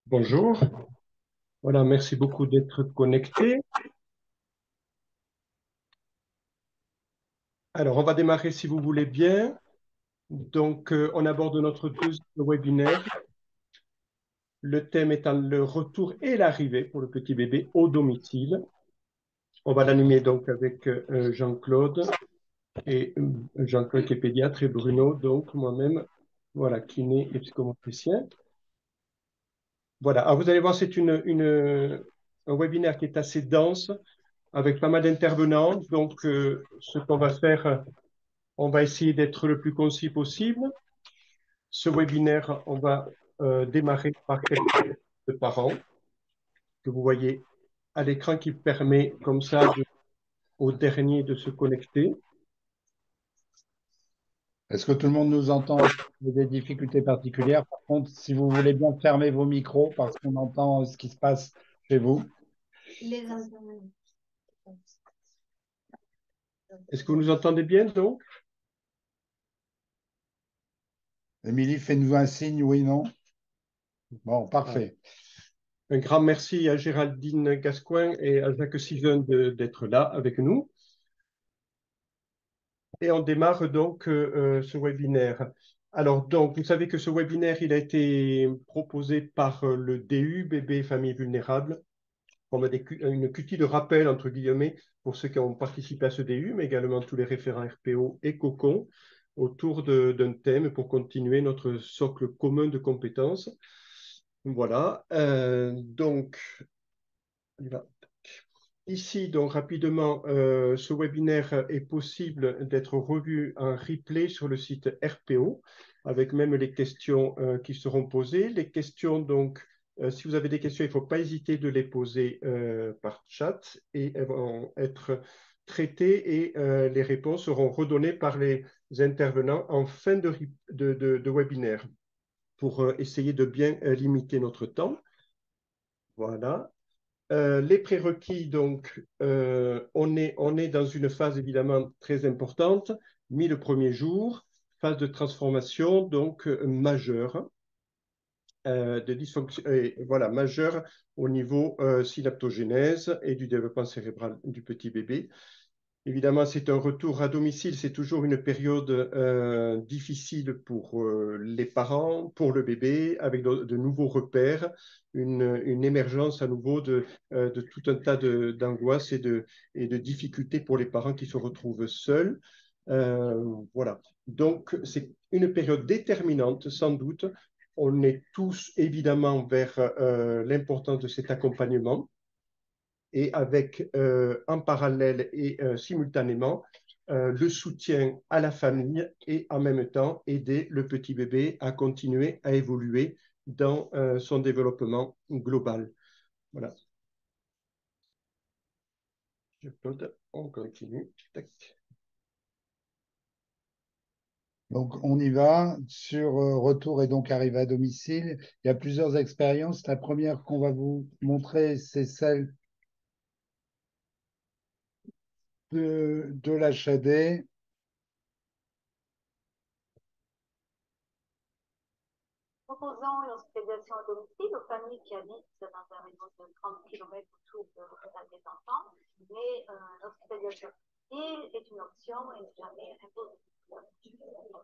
Bonjour. Voilà, merci beaucoup d'être connecté. Alors, on va démarrer si vous voulez bien. Donc, on aborde notre deuxième webinaire. Le thème étant le retour et l'arrivée pour le petit bébé au domicile. On va l'animer donc avec Jean-Claude et Jean-Claude qui est pédiatre et Bruno, donc moi-même, voilà, kiné et psychomotricien. Voilà. Alors, vous allez voir, c'est un webinaire qui est assez dense avec pas mal d'intervenants. Donc, ce qu'on va faire, on va essayer d'être le plus concis possible. Ce webinaire, on va démarrer par quelques de parents que vous voyez à l'écran qui permet comme ça au dernier de se connecter. Est-ce que tout le monde nous entend? Est-ce qu'il y a des difficultés particulières? Par contre, si vous voulez bien fermer vos micros parce qu'on entend ce qui se passe chez vous. Est-ce que vous nous entendez bien donc? Émilie, fais-nous un signe, oui, non? Bon, Ah, parfait. un grand merci à Géraldine Gascoigne et à Jacques Sivin d'être là avec nous. Et on démarre donc ce webinaire. Alors, donc, vous savez que ce webinaire, il a été proposé par le DU, Bébé et Familles Vulnérables, comme une cutie de rappel, entre guillemets, pour ceux qui ont participé à ce DU, mais également tous les référents RPO et COCON, autour d'un thème pour continuer notre socle commun de compétences. Voilà. Donc, on y va. Ici, donc rapidement, ce webinaire est possible d'être revu en replay sur le site RPO, avec même les questions qui seront posées. Les questions, donc, si vous avez des questions, il ne faut pas hésiter de les poser par chat et elles vont être traitées et les réponses seront redonnées par les intervenants en fin de webinaire pour essayer de bien limiter notre temps. Voilà. Les prérequis, donc, on est dans une phase évidemment très importante, 1 000 premiers jours, phase de transformation donc majeure, de dysfonction, voilà, majeure au niveau synaptogénèse et du développement cérébral du petit bébé. Évidemment, c'est un retour à domicile, c'est toujours une période difficile pour les parents, pour le bébé, avec de nouveaux repères, une émergence à nouveau de tout un tas d'angoisses et de difficultés pour les parents qui se retrouvent seuls. Voilà. Donc, c'est une période déterminante, sans doute. On est tous évidemment vers l'importance de cet accompagnement et avec en parallèle et simultanément le soutien à la famille et en même temps aider le petit bébé à continuer à évoluer dans son développement global. Voilà. On continue. Tac. Donc, on y va. Sur retour et donc arrivée à domicile, il y a plusieurs expériences. La première qu'on va vous montrer, c'est celle de l'HAD. Proposons une hospitalisation à domicile aux familles qui habitent dans un réseau de 30 km autour des enfants, mais l'hospitalisation est une option et n'est jamais imposée.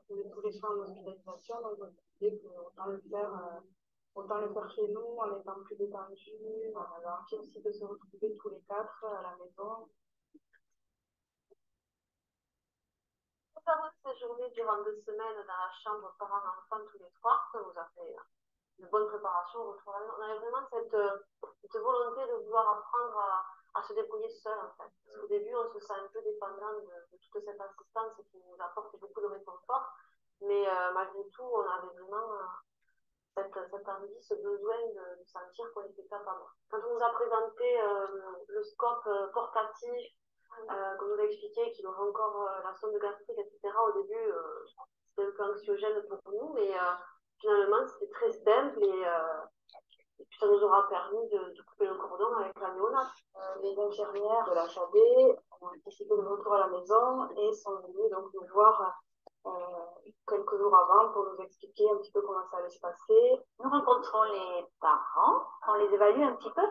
Tous les soins d'hospitalisation, donc on disait autant le faire chez nous en étant plus détendu, alors aussi de se retrouver tous les quatre à la maison. Nous avons séjourné durant 2 semaines dans la chambre parents-enfants tous les trois, ça nous a fait une bonne préparation au retour à la maison. On avait vraiment cette volonté de vouloir apprendre à se débrouiller seul, en fait. Parce qu'au début, on se sent un peu dépendant de toute cette assistance qui nous apporte beaucoup de réconfort. Mais malgré tout, on avait vraiment cette envie, ce besoin de sentir qu'on était capable. Quand on nous a présenté le scope portatif, qu'on nous a expliqué qu'il aurait encore la sonde gastrique, etc., au début, c'était un peu anxiogène pour nous, mais finalement, c'était très simple et puis ça nous aura permis de couper le cordon avec la néonate. Les infirmières de la l'HAD ont anticipé le retour à la maison et sont venues donc nous voir quelques jours avant pour nous expliquer un petit peu comment ça allait se passer. Nous rencontrons les parents, on les évalue un petit peu,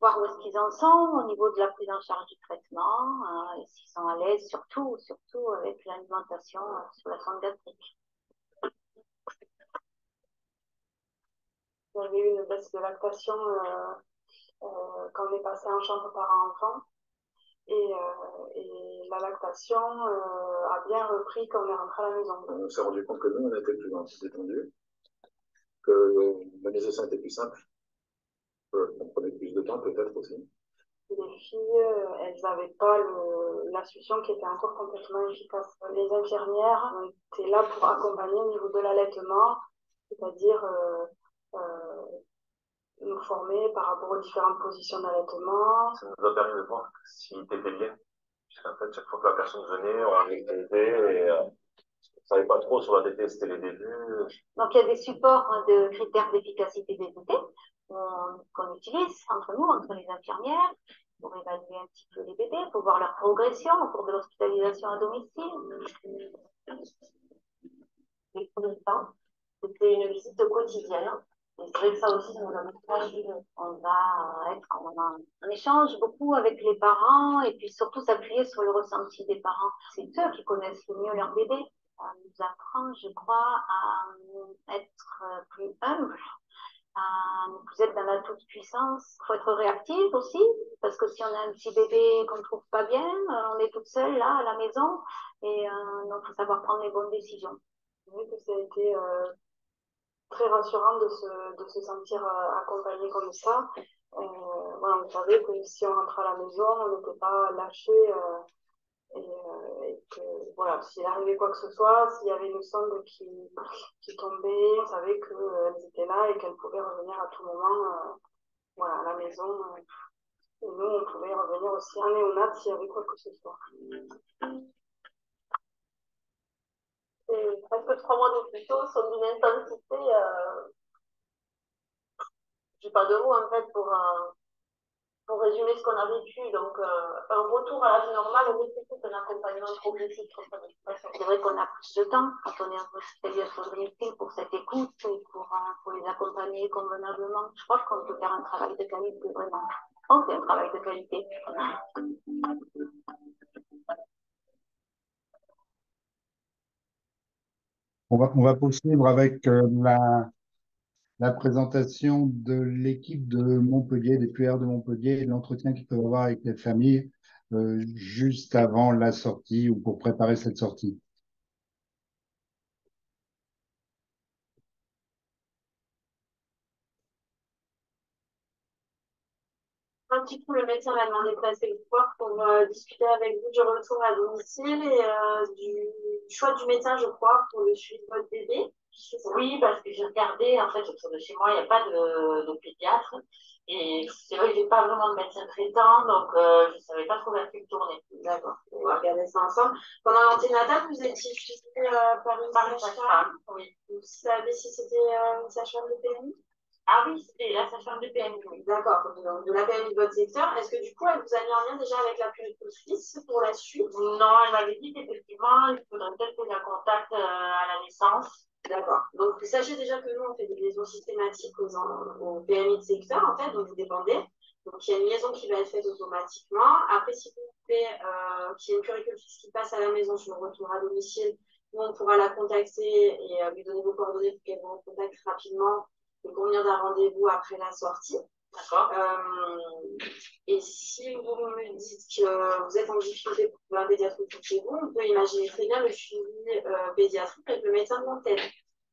voir où est-ce qu'ils en sont au niveau de la prise en charge du traitement, et s'ils sont à l'aise, surtout avec l'alimentation sur la sonde gastrique. Il y avait eu une baisse de lactation quand on est passé en chambre parent-enfant. Et la lactation a bien repris quand on est rentré à la maison. On s'est rendu compte que nous, on était plus détendus, que la mise était plus simple, on prenait plus de temps peut-être aussi. Et les filles, elles n'avaient pas la succion qui était encore complètement efficace. Les infirmières étaient là pour accompagner au niveau de l'allaitement, c'est-à-dire nous former par rapport aux différentes positions d'allaitement. Ça nous a permis de voir si t'étais bien. Puisqu'en fait, chaque fois que la personne venait, on était et on ne savait pas trop sur la tétée, c'était les débuts. Donc il y a des supports de critères d'efficacité des tétées qu'on utilise entre nous, entre les infirmières, pour évaluer un petit peu les bébés, pour voir leur progression au cours de l'hospitalisation à domicile. Les premiers temps, c'était une visite quotidienne. Et c'est vrai que ça aussi, ça nous a beaucoup aidé. On va être en échange beaucoup avec les parents et puis surtout s'appuyer sur le ressenti des parents. C'est eux qui connaissent le mieux leur bébé. Ça nous apprend, je crois, à être plus humble, à ne plus être dans la toute-puissance. Il faut être réactif aussi, parce que si on a un petit bébé qu'on ne trouve pas bien, on est toute seule là à la maison et donc il faut savoir prendre les bonnes décisions. C'est vrai que ça a été très rassurant de se sentir accompagné comme ça. Voilà, on savait que si on rentrait à la maison, on n'était pas lâché et que voilà, s'il arrivait quoi que ce soit, s'il y avait une sonde qui tombait, on savait qu'elles étaient là et qu'elles pouvaient revenir à tout moment voilà, à la maison. Et nous, on pouvait revenir aussi en néonat s'il y avait quoi que ce soit. Et presque 3 mois d'hôpitaux sont d'une intensité, j'ai pas de mots en fait pour résumer ce qu'on a vécu. Donc, un retour à la vie normale nécessite un accompagnement progressif. C'est vrai qu'on a plus de temps quand on est en hospitalisation domicile pour cette écoute et pour les accompagner convenablement. Je crois qu'on peut faire un travail de qualité, vraiment. On fait un travail de qualité. On va poursuivre avec la présentation de l'équipe de Montpellier, des PR de Montpellier, et de l'entretien qu'ils peuvent avoir avec les familles juste avant la sortie ou pour préparer cette sortie. Un petit coup, le médecin m'a demandé de passer le soir pour discuter avec vous du retour à domicile et du choix du médecin, je crois, pour le suivi de votre bébé. Oui, parce que j'ai regardé, en fait, autour de chez moi, il n'y a pas de pédiatre. Et c'est vrai que j'ai pas vraiment de médecin traitant, donc je ne savais pas trop vers qui me tourner. D'accord, on va regarder ça ensemble. Pendant l'anténatal, vous étiez suivi par une sage-femme. Oui. Vous savez si c'était une sage-femme de PMI? Ah oui, c'était la sage-femme de PMI. Oui. D'accord, donc de la PMI de votre secteur. Est-ce que du coup, elle vous a mis en lien déjà avec la puéricultrice pour la suite? Non, elle m'avait dit qu'effectivement, il faudrait peut-être poser un contact à la naissance. D'accord. Donc, sachez déjà que nous, on fait des liaisons systématiques au PMI de secteur, en fait, donc vous dépendez. Donc, il y a une liaison qui va être faite automatiquement. Après, si vous voulez qu'il y ait une puéricultrice qui passe à la maison sur le retour à domicile, nous, on pourra la contacter et lui donner vos coordonnées pour qu'elle vous contacte rapidement et convenir d'un rendez-vous après la sortie. D'accord. Et si vous me dites que vous êtes en difficulté pour trouver un pédiatre chez vous, on peut imaginer très bien le suivi pédiatrique avec le médecin de l'antenne,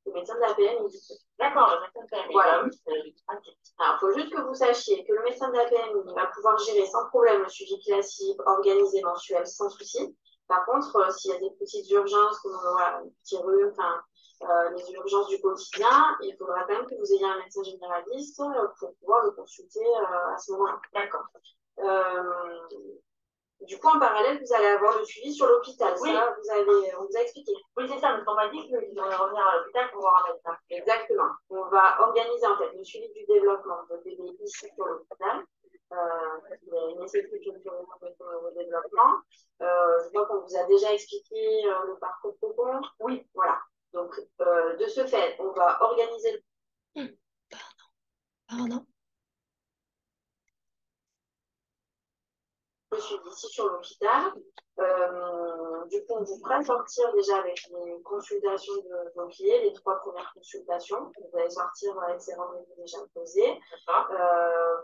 le médecin de la PMI. D'accord, le médecin de PMI. Voilà. Alors, il faut juste que vous sachiez que le médecin de la PMI va pouvoir gérer sans problème le suivi classique, organisé, mensuel, sans souci. Par contre, s'il y a des petites urgences, comme voilà, un petit rhume, enfin, les urgences du quotidien, il faudra quand même que vous ayez un médecin généraliste pour pouvoir le consulter à ce moment-là. D'accord. Du coup, en parallèle, vous allez avoir le suivi sur l'hôpital. Oui. Ça, on vous a expliqué. Oui, c'est ça, parce qu'on m'a dit qu'ils devaient revenir à l'hôpital pour voir un médecin. Exactement. On va organiser en fait le suivi du développement de votre bébé ici sur l'hôpital. Il nécessite une au développement. Je vois qu'on vous a déjà expliqué le parcours cocon. Oui. Voilà. ce fait, on va organiser Pardon. le suivi ici sur l'hôpital. Du coup, on vous fera sortir déjà avec les consultations de vos pieds, les 3 premières consultations. Vous allez sortir avec ces rendez-vous déjà posés.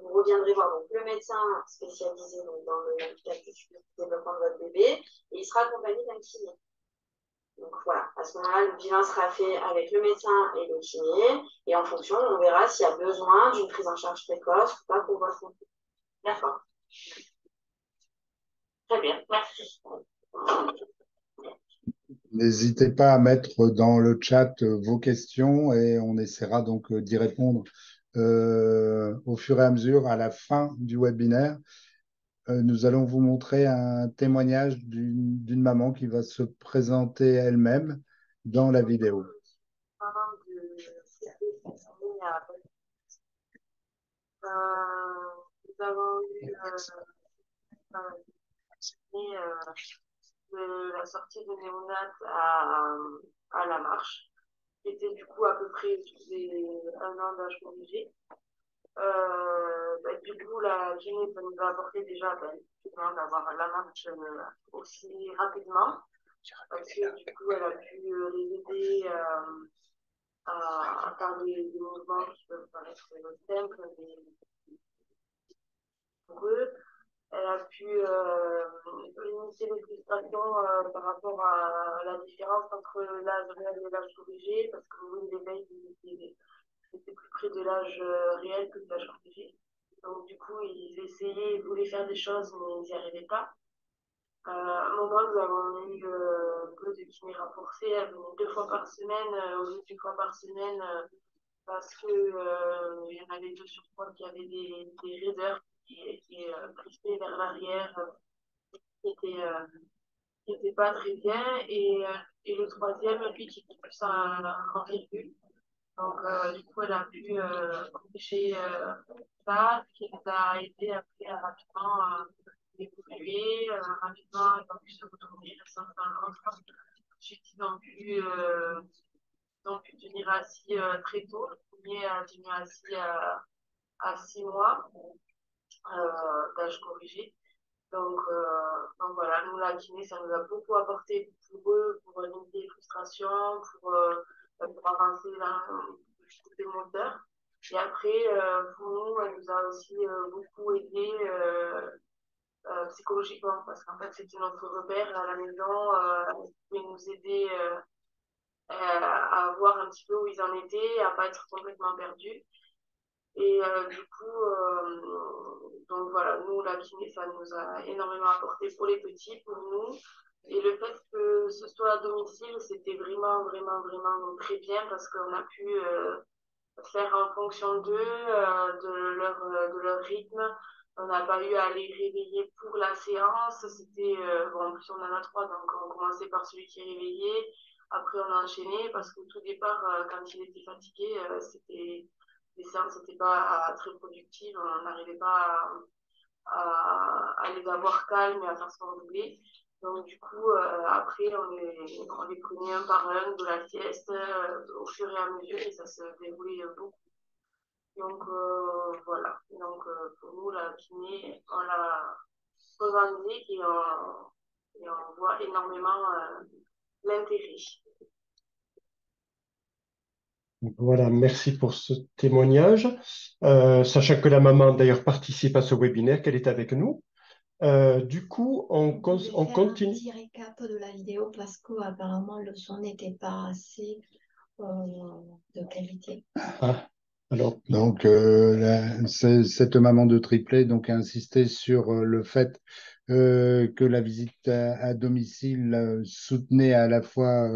Vous reviendrez voir donc, le médecin spécialisé donc, dans le développement de votre bébé et il sera accompagné d'un kiné. Donc voilà, à ce moment-là, le bilan sera fait avec le médecin et le kiné et en fonction, on verra s'il y a besoin d'une prise en charge précoce ou pas pour votre enfant. D'accord. Très bien, merci. N'hésitez pas à mettre dans le chat vos questions et on essaiera donc d'y répondre au fur et à mesure à la fin du webinaire. Nous allons vous montrer un témoignage d'une maman qui va se présenter elle-même dans la vidéo. Nous avons eu de la sortie de néonat à la marche, qui était du coup à peu près tous les 1 an d'âge corrigé. Du coup, la kiné, ça nous a apporté déjà d'avoir la marche aussi rapidement, parce que du coup, elle a pu les aider à faire des mouvements qui peuvent paraître simples, mais pour eux. Elle a pu limiter les frustrations par rapport à la différence entre l'âge réel et l'âge corrigé, parce que oui, l'éveil était plus près de l'âge réel que de l'âge corrigé. Donc du coup, ils essayaient, ils voulaient faire des choses, mais ils n'y arrivaient pas. À un moment, nous avons eu un peu de kiné renforcée. Elle venait 2 fois par semaine, au lieu d'1 fois par semaine, parce que il y en avait 2 sur 3 qui avaient des raideurs qui crispaient vers l'arrière, qui était pas très bien. Et le troisième, lui, qui était plus en virgule. Donc, du coup, elle a pu corriger ça, ce qui nous a aidé après à rapidement évoluer, rapidement, ils ont pu se retrouver sans rencontre. Ensuite, ils ont pu tenir assis très tôt. Le premier a tenu assis à 6 mois d'âge corrigé. Donc voilà, nous, la kiné, ça nous a beaucoup apporté pour eux, pour limiter les frustrations, pour avancer dans le côté moteur. Et après, pour nous, elle nous a aussi beaucoup aidé psychologiquement, parce qu'en fait, c'était notre repère à la maison, elle pouvait nous aider à voir un petit peu où ils en étaient, à ne pas être complètement perdus. Et du coup, donc voilà, nous, la kiné, ça nous a énormément apporté pour les petits, pour nous. Et le fait que ce soit à domicile, c'était vraiment, vraiment, vraiment très bien parce qu'on a pu faire en fonction d'eux, de leur rythme. On n'a pas eu à les réveiller pour la séance. C'était, bon, en plus, on en a 3, donc on commençait par celui qui est réveillé. Après, on a enchaîné parce qu'au tout départ, quand il était fatigué, les séances n'étaient pas très productives. On n'arrivait pas à les avoir calmes et à faire ce qu'on voulait. Donc, du coup, après, on les prenait un par un de la sieste au fur et à mesure et ça se déroulait beaucoup. Donc, voilà. Donc, pour nous, la kiné, on l'a revendique et on voit énormément l'intérêt. Voilà, merci pour ce témoignage. Sachant que la maman d'ailleurs participe à ce webinaire, qu'elle est avec nous. Du coup, on continue. Un petit récap de la vidéo parce qu'apparemment le son n'était pas assez de qualité. Alors. Donc, cette maman de triplet donc, a insisté sur le fait que la visite à domicile soutenait à la fois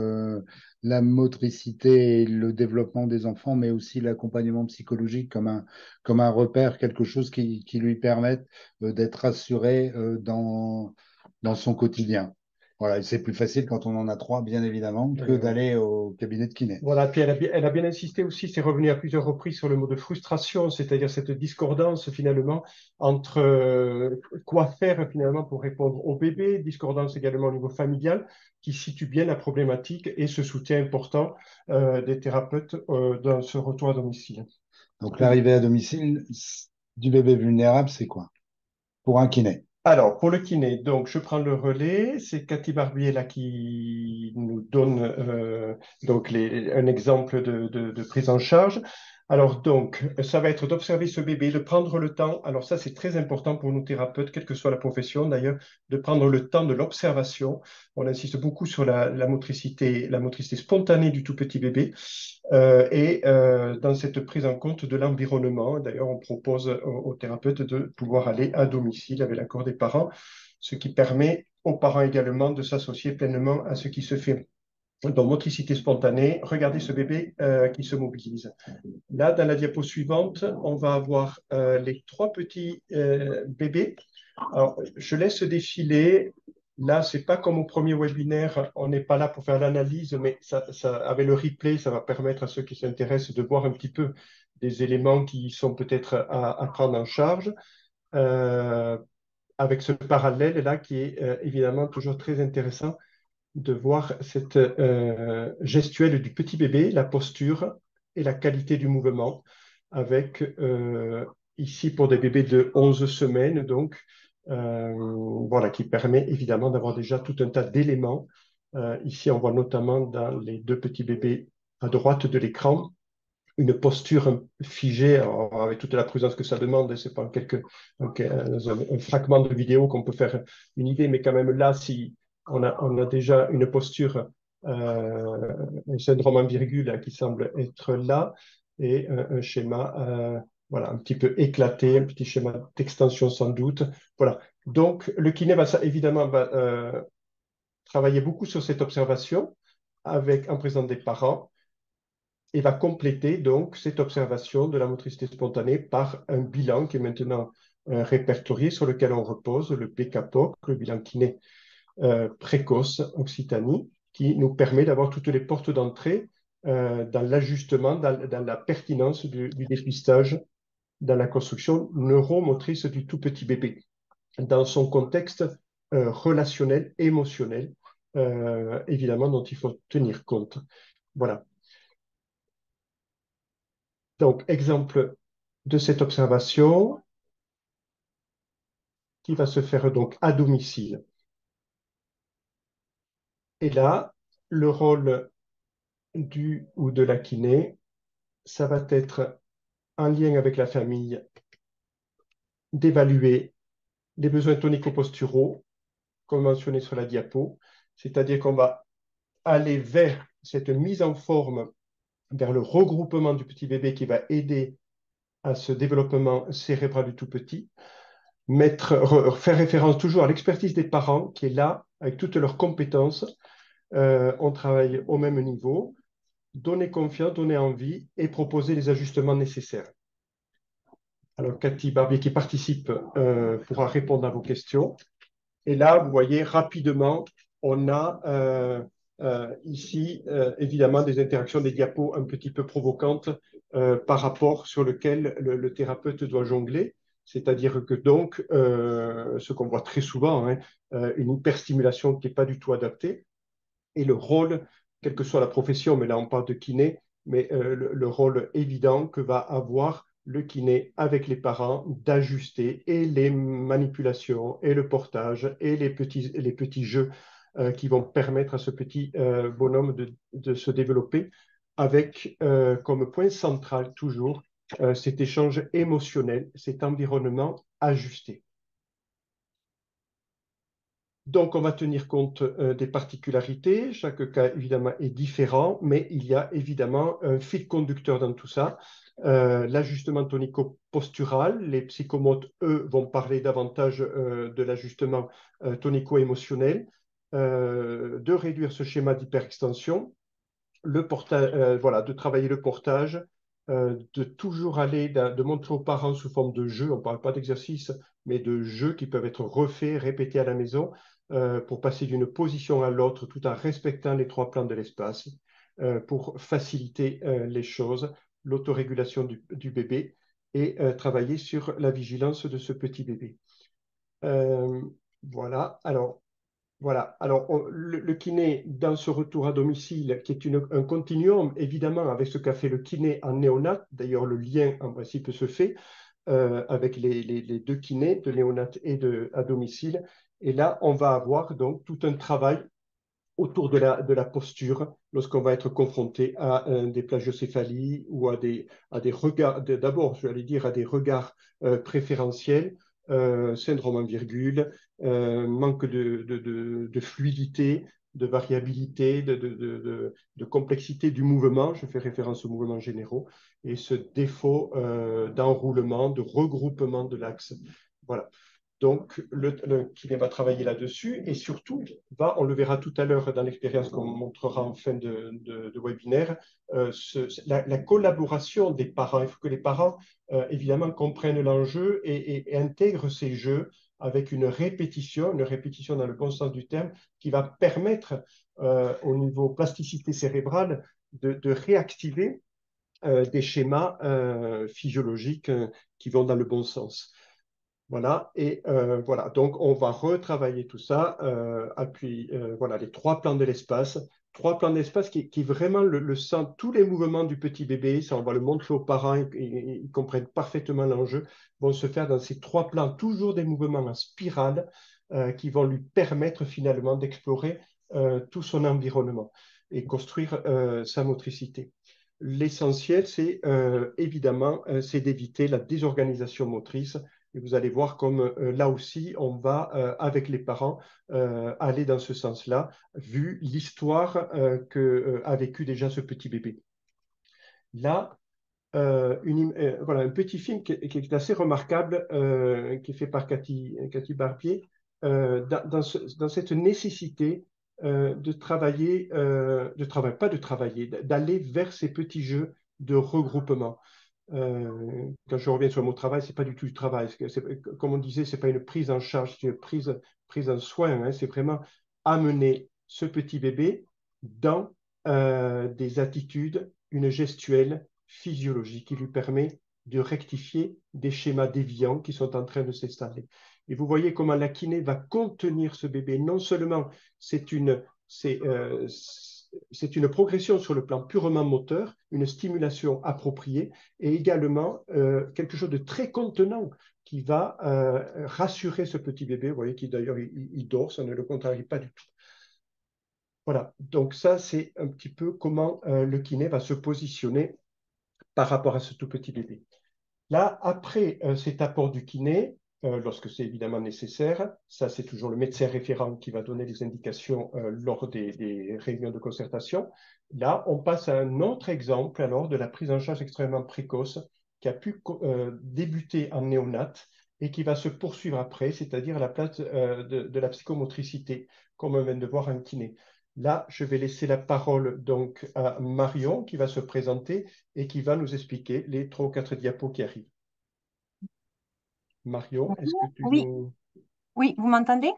la motricité et le développement des enfants, mais aussi l'accompagnement psychologique comme un repère, quelque chose qui lui permette d'être rassuré dans son quotidien. Voilà, et c'est plus facile quand on en a 3, bien évidemment, que d'aller au cabinet de kiné. Voilà, puis elle a bien insisté aussi, c'est revenu à plusieurs reprises sur le mot de frustration, c'est-à-dire cette discordance finalement entre quoi faire finalement pour répondre au bébé, discordance également au niveau familial, qui situe bien la problématique et ce soutien important des thérapeutes dans ce retour à domicile. Donc l'arrivée à domicile du bébé vulnérable, c'est quoi? Pour un kiné. Alors, pour le kiné, donc je prends le relais. C'est Cathy Barbier là qui nous donne donc un exemple de prise en charge. Alors donc, ça va être d'observer ce bébé, de prendre le temps. Alors ça, c'est très important pour nous thérapeutes, quelle que soit la profession d'ailleurs, de prendre le temps de l'observation. On insiste beaucoup sur la motricité spontanée du tout petit bébé. Dans cette prise en compte de l'environnement, d'ailleurs, on propose aux thérapeutes de pouvoir aller à domicile avec l'accord des parents, ce qui permet aux parents également de s'associer pleinement à ce qui se fait. Donc, motricité spontanée, regardez ce bébé qui se mobilise. Là, dans la diapo suivante, on va avoir les 3 petits bébés. Alors, je laisse défiler. Là, c'est pas comme au premier webinaire, on n'est pas là pour faire l'analyse, mais avec le replay, ça va permettre à ceux qui s'intéressent de voir un petit peu des éléments qui sont peut-être à prendre en charge, euh, avec ce parallèle-là qui est évidemment toujours très intéressant de voir cette gestuelle du petit bébé, la posture et la qualité du mouvement, avec ici pour des bébés de 11 semaines, donc voilà, qui permet évidemment d'avoir déjà tout un tas d'éléments. Ici, on voit notamment dans les 2 petits bébés à droite de l'écran une posture figée, alors, avec toute la prudence que ça demande, c'est pas un fragment de vidéo qu'on peut faire une idée, mais quand même là, si on a déjà une posture, un syndrome en virgule qui semble être là, et un schéma voilà, un petit peu éclaté, un petit schéma d'extension sans doute. Voilà. Donc, le kiné va évidemment travailler beaucoup sur cette observation en présence des parents et va compléter donc cette observation de la motricité spontanée par un bilan qui est maintenant répertorié sur lequel on repose, le BKPOC, le bilan kiné précoce Occitanie, qui nous permet d'avoir toutes les portes d'entrée dans l'ajustement, dans la pertinence du dépistage, dans la construction neuromotrice du tout petit bébé, dans son contexte relationnel, émotionnel, évidemment, dont il faut tenir compte. Voilà. Donc, exemple de cette observation qui va se faire donc à domicile. Et là, le rôle du ou de la kiné, ça va être en lien avec la famille d'évaluer les besoins tonico-posturaux, comme mentionné sur la diapo, c'est-à-dire qu'on va aller vers cette mise en forme, vers le regroupement du petit bébé qui va aider à ce développement cérébral du tout petit, faire référence toujours à l'expertise des parents qui est là avec toutes leurs compétences. On travaille au même niveau, donner confiance, donner envie et proposer les ajustements nécessaires. Alors, Cathy Barbier qui participe pourra répondre à vos questions. Et là, vous voyez rapidement, on a ici évidemment des interactions, des diapos un petit peu provocantes par rapport sur lequel le thérapeute doit jongler. C'est-à-dire que donc, ce qu'on voit très souvent, hein, une hyperstimulation qui n'est pas du tout adaptée, et le rôle, quelle que soit la profession, mais là on parle de kiné, mais le rôle évident que va avoir le kiné avec les parents d'ajuster et les manipulations et le portage et les petits jeux qui vont permettre à ce petit bonhomme de se développer avec comme point central toujours cet échange émotionnel, cet environnement ajusté. Donc, on va tenir compte des particularités. Chaque cas, évidemment, est différent, mais il y a évidemment un fil conducteur dans tout ça. L'ajustement tonico-postural, les psychomotes, eux, vont parler davantage de l'ajustement tonico-émotionnel, de réduire ce schéma d'hyperextension, voilà, de travailler le portage de toujours aller, de montrer aux parents sous forme de jeu, on ne parle pas d'exercice, mais de jeux qui peuvent être refaits, répétés à la maison, pour passer d'une position à l'autre tout en respectant les trois plans de l'espace, pour faciliter les choses, l'autorégulation du bébé et travailler sur la vigilance de ce petit bébé. Euh, voilà. Alors, le kiné, dans ce retour à domicile, qui est un continuum, évidemment, avec ce qu'a fait le kiné en néonat, d'ailleurs, le lien, en principe, se fait avec les deux kinés, de néonat et à domicile. Et là, on va avoir donc tout un travail autour de la posture lorsqu'on va être confronté à des plagiocéphalies ou à des regards, d'abord, je vais aller dire, à des regards préférentiels, syndrome en virgule, manque de fluidité, de variabilité, de complexité du mouvement, je fais référence aux mouvements généraux, et ce défaut d'enroulement, de regroupement de l'axe. Voilà. Donc, le kiné va travailler là-dessus et surtout, on le verra tout à l'heure dans l'expérience qu'on montrera en fin de webinaire, la collaboration des parents. Il faut que les parents, évidemment, comprennent l'enjeu et intègrent ces jeux avec une répétition dans le bon sens du terme, qui va permettre, au niveau plasticité cérébrale, de réactiver des schémas physiologiques qui vont dans le bon sens. Voilà, et voilà, donc on va retravailler tout ça, voilà, les trois plans de l'espace, qui vraiment le sent, tous les mouvements du petit bébé, ça on va le montrer aux parents, ils comprennent parfaitement l'enjeu, vont se faire dans ces trois plans, toujours des mouvements en spirale, qui vont lui permettre finalement d'explorer tout son environnement et construire sa motricité. L'essentiel, c'est évidemment, c'est d'éviter la désorganisation motrice. Et vous allez voir comme là aussi, on va, avec les parents, aller dans ce sens-là, vu l'histoire qu'a vécu déjà ce petit bébé. Là, voilà, un petit film qui est assez remarquable, qui est fait par Cathy Barbier, dans cette nécessité d'aller vers ces petits jeux de regroupement. Quand je reviens sur le mot travail, c'est pas du tout du travail. Comme on disait, c'est pas une prise en charge, c'est une prise en soin. Hein. C'est vraiment amener ce petit bébé dans des attitudes, une gestuelle physiologique qui lui permet de rectifier des schémas déviants qui sont en train de s'installer. Et vous voyez comment la kiné va contenir ce bébé. Non seulement c'est une progression sur le plan purement moteur, une stimulation appropriée, et également quelque chose de très contenant qui va rassurer ce petit bébé. Vous voyez qu'il d'ailleurs il dort, ça ne le contrarie pas du tout. Voilà, donc ça c'est un petit peu comment le kiné va se positionner par rapport à ce tout petit bébé. Là, après cet apport du kiné, lorsque c'est évidemment nécessaire, ça c'est toujours le médecin référent qui va donner les indications lors des réunions de concertation. Là, on passe à un autre exemple alors de la prise en charge extrêmement précoce qui a pu débuter en néonat et qui va se poursuivre après, c'est-à-dire à la place de la psychomotricité, comme on vient de voir en kiné. Là, je vais laisser la parole donc à Marion qui va se présenter et qui va nous expliquer les 3 ou 4 diapos qui arrivent. Marion, est-ce que tu Oui, nous... oui, vous m'entendez?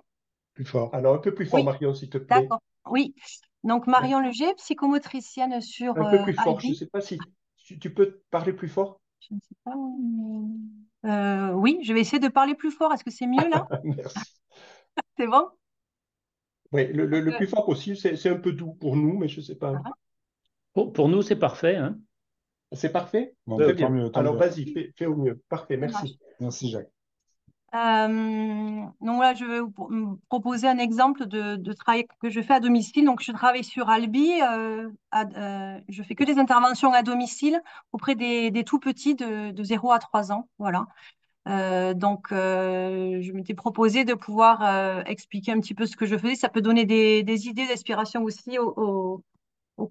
Plus fort. Alors, un peu plus fort, Oui, Marion, s'il te plaît. d'accord. Oui, donc Marion Leger, psychomotricienne sur Un peu plus fort. Je ne Albi. sais pas si tu peux parler plus fort. Je ne sais pas. Oui, je vais essayer de parler plus fort. Est-ce que c'est mieux là? Merci. C'est bon? Oui, le Euh, plus fort possible, c'est un peu doux pour nous, mais je ne sais pas. Pour nous, c'est parfait. Hein. C'est parfait? Bon, Très tant bien. mieux, tant Alors, mieux. vas-y, fais au mieux. Parfait, Ça marche. merci. Merci, Jacques. Donc là, je vais vous proposer un exemple de travail que je fais à domicile. Donc, je travaille sur Albi. Je fais que des interventions à domicile auprès des tout petits de 0 à 3 ans. Voilà. Je m'étais proposé de pouvoir expliquer un petit peu ce que je faisais. Ça peut donner des idées d'inspiration aussi aux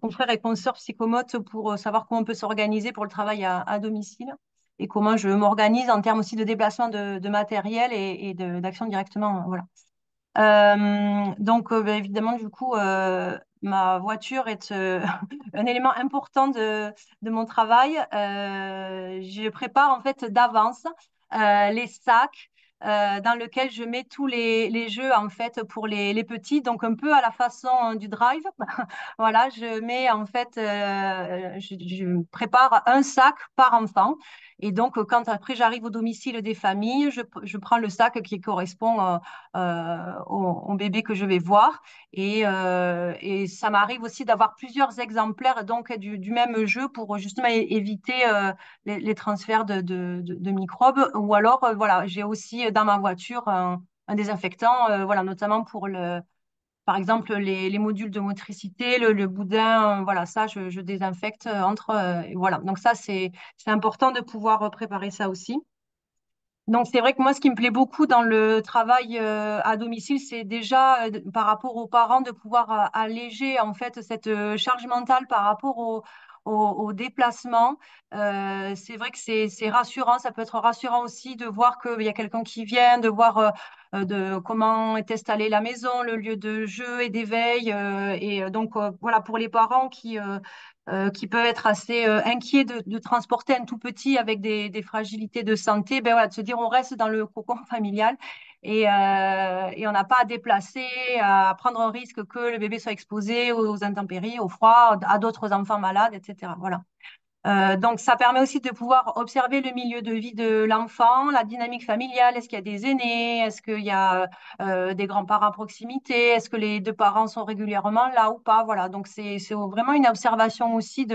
confrères et consoeurs psychomotes pour savoir comment on peut s'organiser pour le travail à domicile et comment je m'organise en termes aussi de déplacement de matériel et d'action directement. Voilà. Évidemment, du coup, ma voiture est un élément important de mon travail. Je prépare en fait d'avance les sacs dans lesquels je mets tous les jeux en fait pour les petits, donc un peu à la façon du drive. Voilà, je mets en fait, je prépare un sac par enfant. Et donc, quand après j'arrive au domicile des familles, je prends le sac qui correspond au bébé que je vais voir. Et ça m'arrive aussi d'avoir plusieurs exemplaires donc du même jeu pour justement éviter les transferts de microbes. Ou alors, voilà, j'ai aussi dans ma voiture un désinfectant, voilà, notamment pour par exemple, les modules de motricité, le boudin, voilà, ça, je désinfecte voilà. Donc ça, c'est important de pouvoir préparer ça aussi. Donc, c'est vrai que moi, ce qui me plaît beaucoup dans le travail à domicile, c'est déjà par rapport aux parents de pouvoir alléger en fait cette charge mentale par rapport au déplacement. C'est vrai que c'est rassurant. Ça peut être rassurant aussi de voir qu'il y a quelqu'un qui vient, de voir de comment est installée la maison, le lieu de jeu et d'éveil. Donc, voilà, pour les parents qui peuvent être assez inquiets de transporter un tout petit avec des fragilités de santé, ben voilà, de se dire on reste dans le cocon familial et on n'a pas à déplacer, à prendre un risque que le bébé soit exposé aux intempéries, au froid, à d'autres enfants malades, etc. Voilà. Donc, ça permet aussi de pouvoir observer le milieu de vie de l'enfant, la dynamique familiale. Est-ce qu'il y a des aînés? Est-ce qu'il y a des grands-parents à proximité? Est-ce que les deux parents sont régulièrement là ou pas? Voilà. Donc, c'est vraiment une observation aussi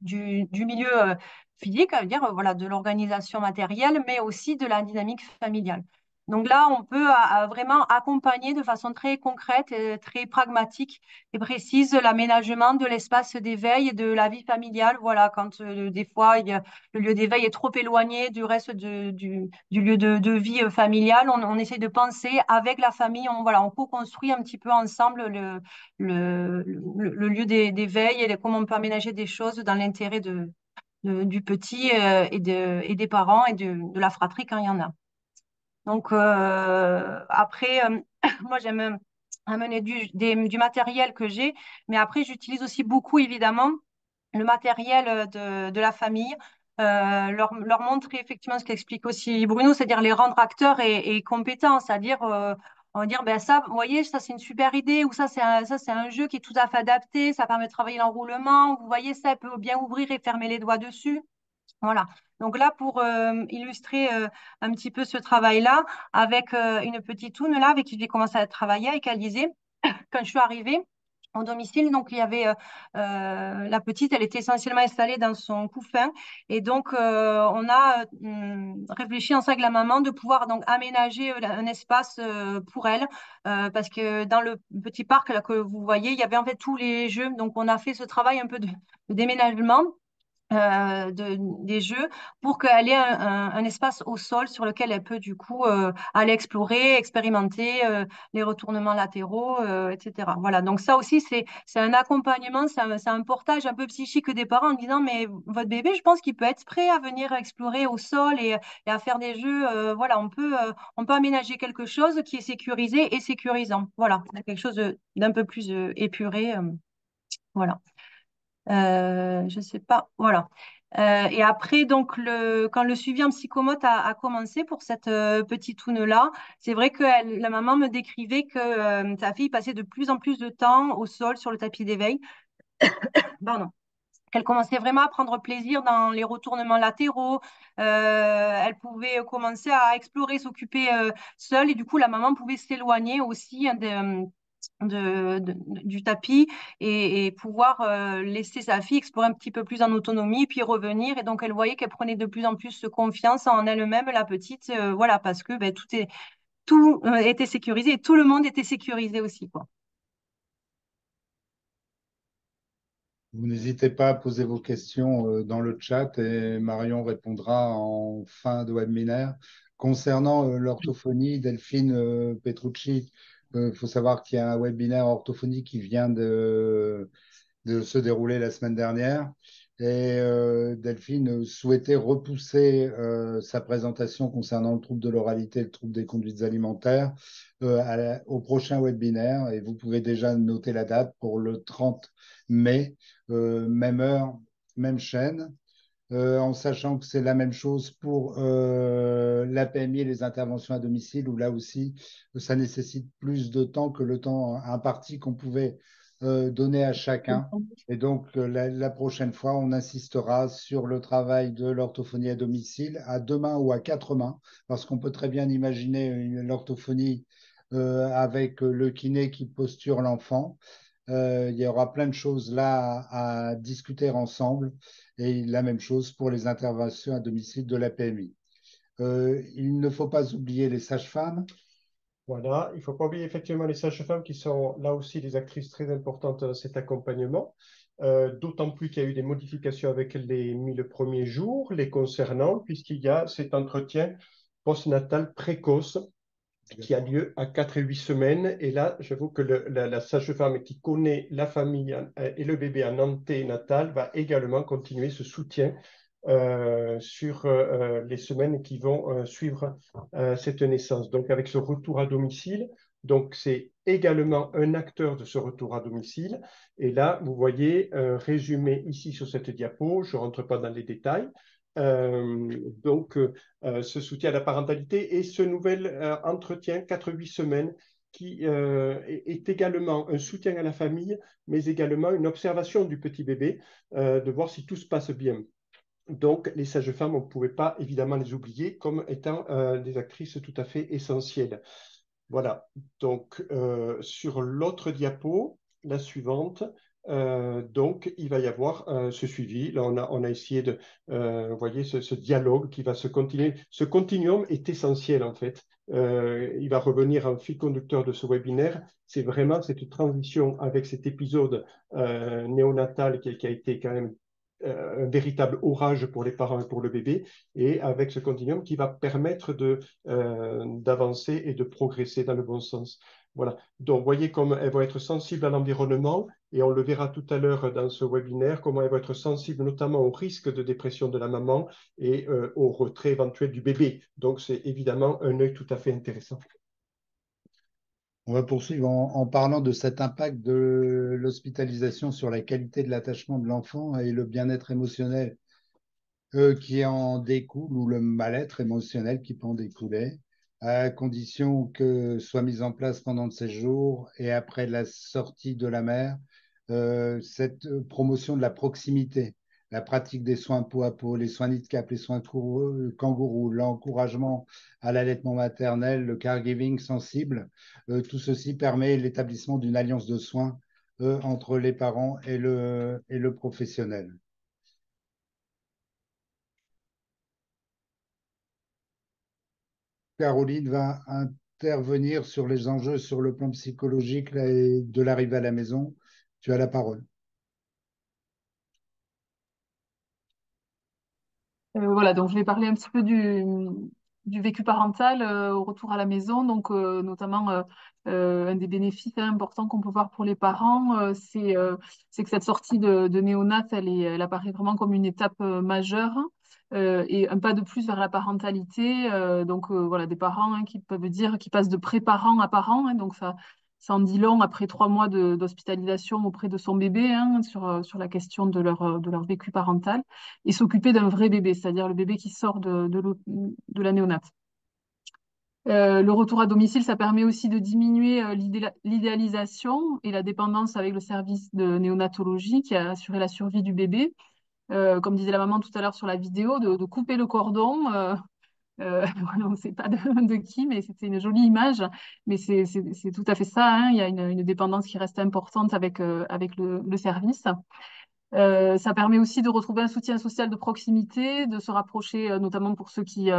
du milieu physique, à dire, voilà, de l'organisation matérielle, mais aussi de la dynamique familiale. Donc là, on peut vraiment accompagner de façon très concrète, très pragmatique et précise l'aménagement de l'espace d'éveil et de la vie familiale. Voilà, quand des fois le lieu d'éveil est trop éloigné du reste du lieu de vie familiale, on essaie de penser avec la famille, voilà, on co-construit un petit peu ensemble le lieu d'éveil et comment on peut aménager des choses dans l'intérêt du petit et des parents et de la fratrie quand il y en a. Donc après, moi j'aime amener du matériel que j'ai, mais après j'utilise aussi beaucoup évidemment le matériel de la famille, leur montrer effectivement ce qu'explique aussi Bruno, c'est-à-dire les rendre acteurs et compétents, c'est-à-dire on va dire ben ça, vous voyez, ça c'est une super idée, ou ça c'est un jeu qui est tout à fait adapté, ça permet de travailler l'enroulement, vous voyez, ça peut bien ouvrir et fermer les doigts dessus. Voilà. Donc là, pour illustrer un petit peu ce travail-là, avec une petite toune là, avec qui j'ai commencé à travailler avec Alizé, quand je suis arrivée au domicile, donc il y avait la petite, elle était essentiellement installée dans son couffin. Et donc, on a réfléchi ensemble avec la maman de pouvoir donc aménager un espace pour elle. Parce que dans le petit parc là, que vous voyez, il y avait en fait tous les jeux. Donc, on a fait ce travail un peu de déménagement des jeux pour qu'elle ait un espace au sol sur lequel elle peut du coup aller explorer, expérimenter les retournements latéraux, etc. Voilà, donc ça aussi c'est un accompagnement, c'est un portage un peu psychique des parents en disant mais votre bébé, je pense qu'il peut être prêt à venir explorer au sol et à faire des jeux. Voilà, on peut aménager quelque chose qui est sécurisé et sécurisant. Voilà, quelque chose d'un peu plus épuré. Voilà. Je sais pas, voilà. Et après, donc, quand le suivi en psychomote a commencé pour cette petite toune-là, c'est vrai que la maman me décrivait que sa fille passait de plus en plus de temps au sol sur le tapis d'éveil. Pardon. Qu'elle commençait vraiment à prendre plaisir dans les retournements latéraux. Elle pouvait commencer à explorer, s'occuper seule. Et du coup, la maman pouvait s'éloigner aussi hein, du tapis et pouvoir laisser sa fille explorer un petit peu plus en autonomie, puis revenir. Et donc, elle voyait qu'elle prenait de plus en plus confiance en elle-même, la petite, voilà, parce que ben, tout était sécurisé et tout le monde était sécurisé aussi, quoi. Vous n'hésitez pas à poser vos questions dans le chat et Marion répondra en fin de webinaire. Concernant l'orthophonie, Delphine Petrucci, il faut savoir qu'il y a un webinaire orthophonie qui vient de se dérouler la semaine dernière. Et Delphine souhaitait repousser sa présentation concernant le trouble de l'oralité et le trouble des conduites alimentaires au prochain webinaire. Et vous pouvez déjà noter la date pour le 30 mai, même heure, même chaîne. En sachant que c'est la même chose pour la PMI et les interventions à domicile, où là aussi, ça nécessite plus de temps que le temps imparti qu'on pouvait donner à chacun. Et donc, la prochaine fois, on insistera sur le travail de l'orthophonie à domicile à 2 mains ou à 4 mains, parce qu'on peut très bien imaginer l'orthophonie avec le kiné qui posture l'enfant. Il y aura plein de choses là à discuter ensemble et la même chose pour les interventions à domicile de la PMI. Il ne faut pas oublier les sages-femmes. Voilà, il ne faut pas oublier effectivement les sages-femmes qui sont là aussi des actrices très importantes dans cet accompagnement, d'autant plus qu'il y a eu des modifications avec les 1 000 premiers jours les concernant, puisqu'il y a cet entretien postnatal précoce qui a lieu à 4 et 8 semaines. Et là, j'avoue que la sage-femme qui connaît la famille et le bébé en anténatal va également continuer ce soutien sur les semaines qui vont suivre cette naissance. Donc, avec ce retour à domicile, donc c'est également un acteur de ce retour à domicile. Et là, vous voyez résumé ici sur cette diapo, je ne rentre pas dans les détails. Donc, ce soutien à la parentalité et ce nouvel entretien 4-8 semaines qui est également un soutien à la famille, mais également une observation du petit bébé, de voir si tout se passe bien. Donc, les sages-femmes, on ne pouvait pas évidemment les oublier comme étant des actrices tout à fait essentielles. Voilà, donc sur l'autre diapo, la suivante, donc il va y avoir ce suivi. Là, on a essayé de, vous voyez, ce dialogue qui va se continuer. Ce continuum est essentiel en fait. Il va revenir en fil conducteur de ce webinaire. C'est vraiment cette transition avec cet épisode néonatal qui a été quand même un véritable orage pour les parents et pour le bébé, et avec ce continuum qui va permettre d'avancer et de progresser dans le bon sens. Voilà. Donc, vous voyez comme elles vont être sensibles à l'environnement, et on le verra tout à l'heure dans ce webinaire, comment elles vont être sensibles notamment au risque de dépression de la maman et au retrait éventuel du bébé. Donc, c'est évidemment un œil tout à fait intéressant. On va poursuivre en parlant de cet impact de l'hospitalisation sur la qualité de l'attachement de l'enfant et le bien-être émotionnel qui en découle, ou le mal-être émotionnel qui peut en découler, à condition que soit mise en place pendant le séjour et après la sortie de la mère, cette promotion de la proximité, la pratique des soins peau à peau, les soins NIDCAP, les soins kangourou, l'encouragement à l'allaitement maternel, le caregiving sensible, tout ceci permet l'établissement d'une alliance de soins entre les parents et le professionnel. Caroline va intervenir sur les enjeux sur le plan psychologique de l'arrivée à la maison. Tu as la parole. Voilà, donc je vais parler un petit peu du vécu parental au retour à la maison. Donc, notamment, un des bénéfices importants qu'on peut voir pour les parents, c'est que cette sortie de néonat, elle apparaît vraiment comme une étape majeure et un pas de plus vers la parentalité. Donc, voilà, des parents qui peuvent dire qu'ils passent de pré-parents à parents. Donc, ça en dit long après 3 mois d'hospitalisation auprès de son bébé sur la question de leur vécu parental et s'occuper d'un vrai bébé, c'est-à-dire le bébé qui sort de la néonate. Le retour à domicile, ça permet aussi de diminuer l'idéalisation et la dépendance avec le service de néonatologie qui a assuré la survie du bébé. Comme disait la maman tout à l'heure sur la vidéo, de couper le cordon. On ne sait pas de qui, mais c'était une jolie image. Mais c'est tout à fait ça, hein. Il y a une dépendance qui reste importante avec le service. Ça permet aussi de retrouver un soutien social de proximité, de se rapprocher, notamment pour ceux qui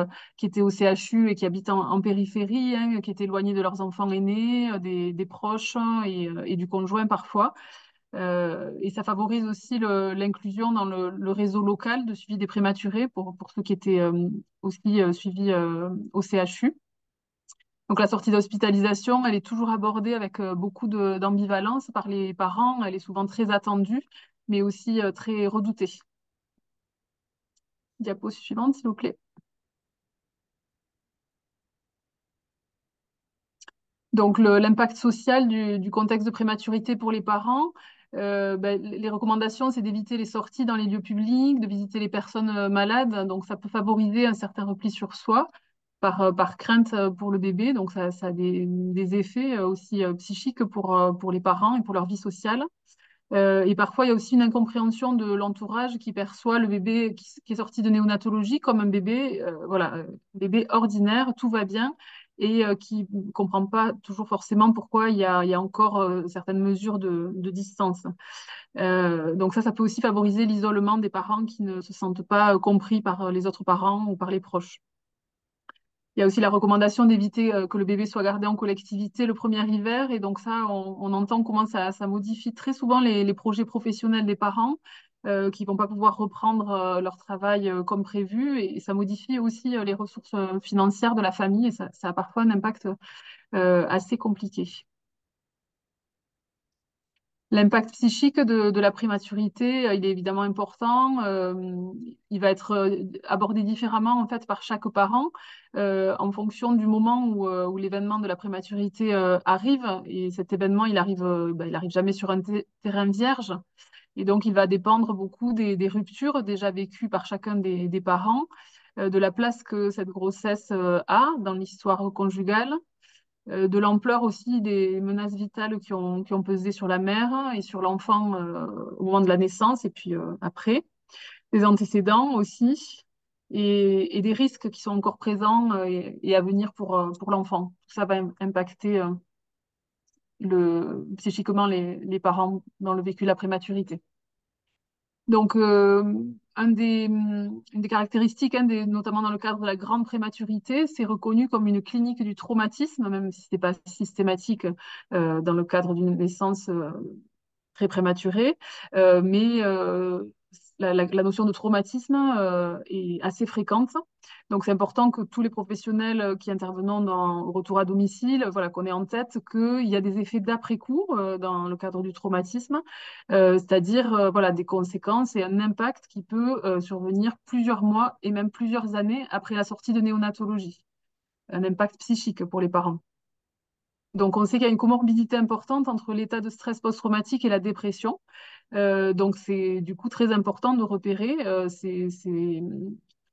étaient au CHU et qui habitent en périphérie, hein, qui étaient éloignés de leurs enfants aînés, des proches et du conjoint parfois. Et ça favorise aussi l'inclusion dans le réseau local de suivi des prématurés pour ceux qui étaient aussi suivis au CHU. Donc la sortie d'hospitalisation, elle est toujours abordée avec beaucoup d'ambivalence par les parents. Elle est souvent très attendue, mais aussi très redoutée. Diapo suivante, s'il vous plaît. Donc, l'impact social du contexte de prématurité pour les parents. Les recommandations, c'est d'éviter les sorties dans les lieux publics, de visiter les personnes malades. Donc, ça peut favoriser un certain repli sur soi par crainte pour le bébé. Donc, ça a des effets aussi psychiques pour les parents et pour leur vie sociale. Et parfois, il y a aussi une incompréhension de l'entourage qui perçoit le bébé qui est sorti de néonatologie comme un bébé, bébé ordinaire, tout va bien, et qui ne comprend pas toujours forcément pourquoi il y a encore certaines mesures de distance. Donc ça peut aussi favoriser l'isolement des parents qui ne se sentent pas compris par les autres parents ou par les proches. Il y a aussi la recommandation d'éviter que le bébé soit gardé en collectivité le premier hiver. Et donc ça, on entend comment ça modifie très souvent les projets professionnels des parents qui ne vont pas pouvoir reprendre leur travail comme prévu. Et ça modifie aussi les ressources financières de la famille. Et ça a parfois un impact assez compliqué. L'impact psychique de la prématurité, il est évidemment important. Il va être abordé différemment en fait par chaque parent en fonction du moment où l'événement de la prématurité arrive. Et cet événement, il arrive jamais sur un terrain vierge. Et donc, il va dépendre beaucoup des ruptures déjà vécues par chacun des parents, de la place que cette grossesse a dans l'histoire conjugale, de l'ampleur aussi des menaces vitales qui ont pesé sur la mère et sur l'enfant au moment de la naissance et puis après, des antécédents aussi et des risques qui sont encore présents et à venir pour l'enfant. Tout ça va impacter psychiquement les parents dans le vécu de la prématurité. Donc, une des caractéristiques, notamment dans le cadre de la grande prématurité, c'est reconnu comme une clinique du traumatisme, même si ce n'est pas systématique dans le cadre d'une naissance très prématurée. Mais la notion de traumatisme est assez fréquente. Donc, c'est important que tous les professionnels qui intervenons dans le retour à domicile, voilà, qu'on ait en tête qu'il y a des effets d'après-coup dans le cadre du traumatisme, c'est-à-dire voilà, des conséquences et un impact qui peut survenir plusieurs mois et même plusieurs années après la sortie de néonatologie. Un impact psychique pour les parents. Donc, on sait qu'il y a une comorbidité importante entre l'état de stress post-traumatique et la dépression. Donc, c'est du coup très important de repérer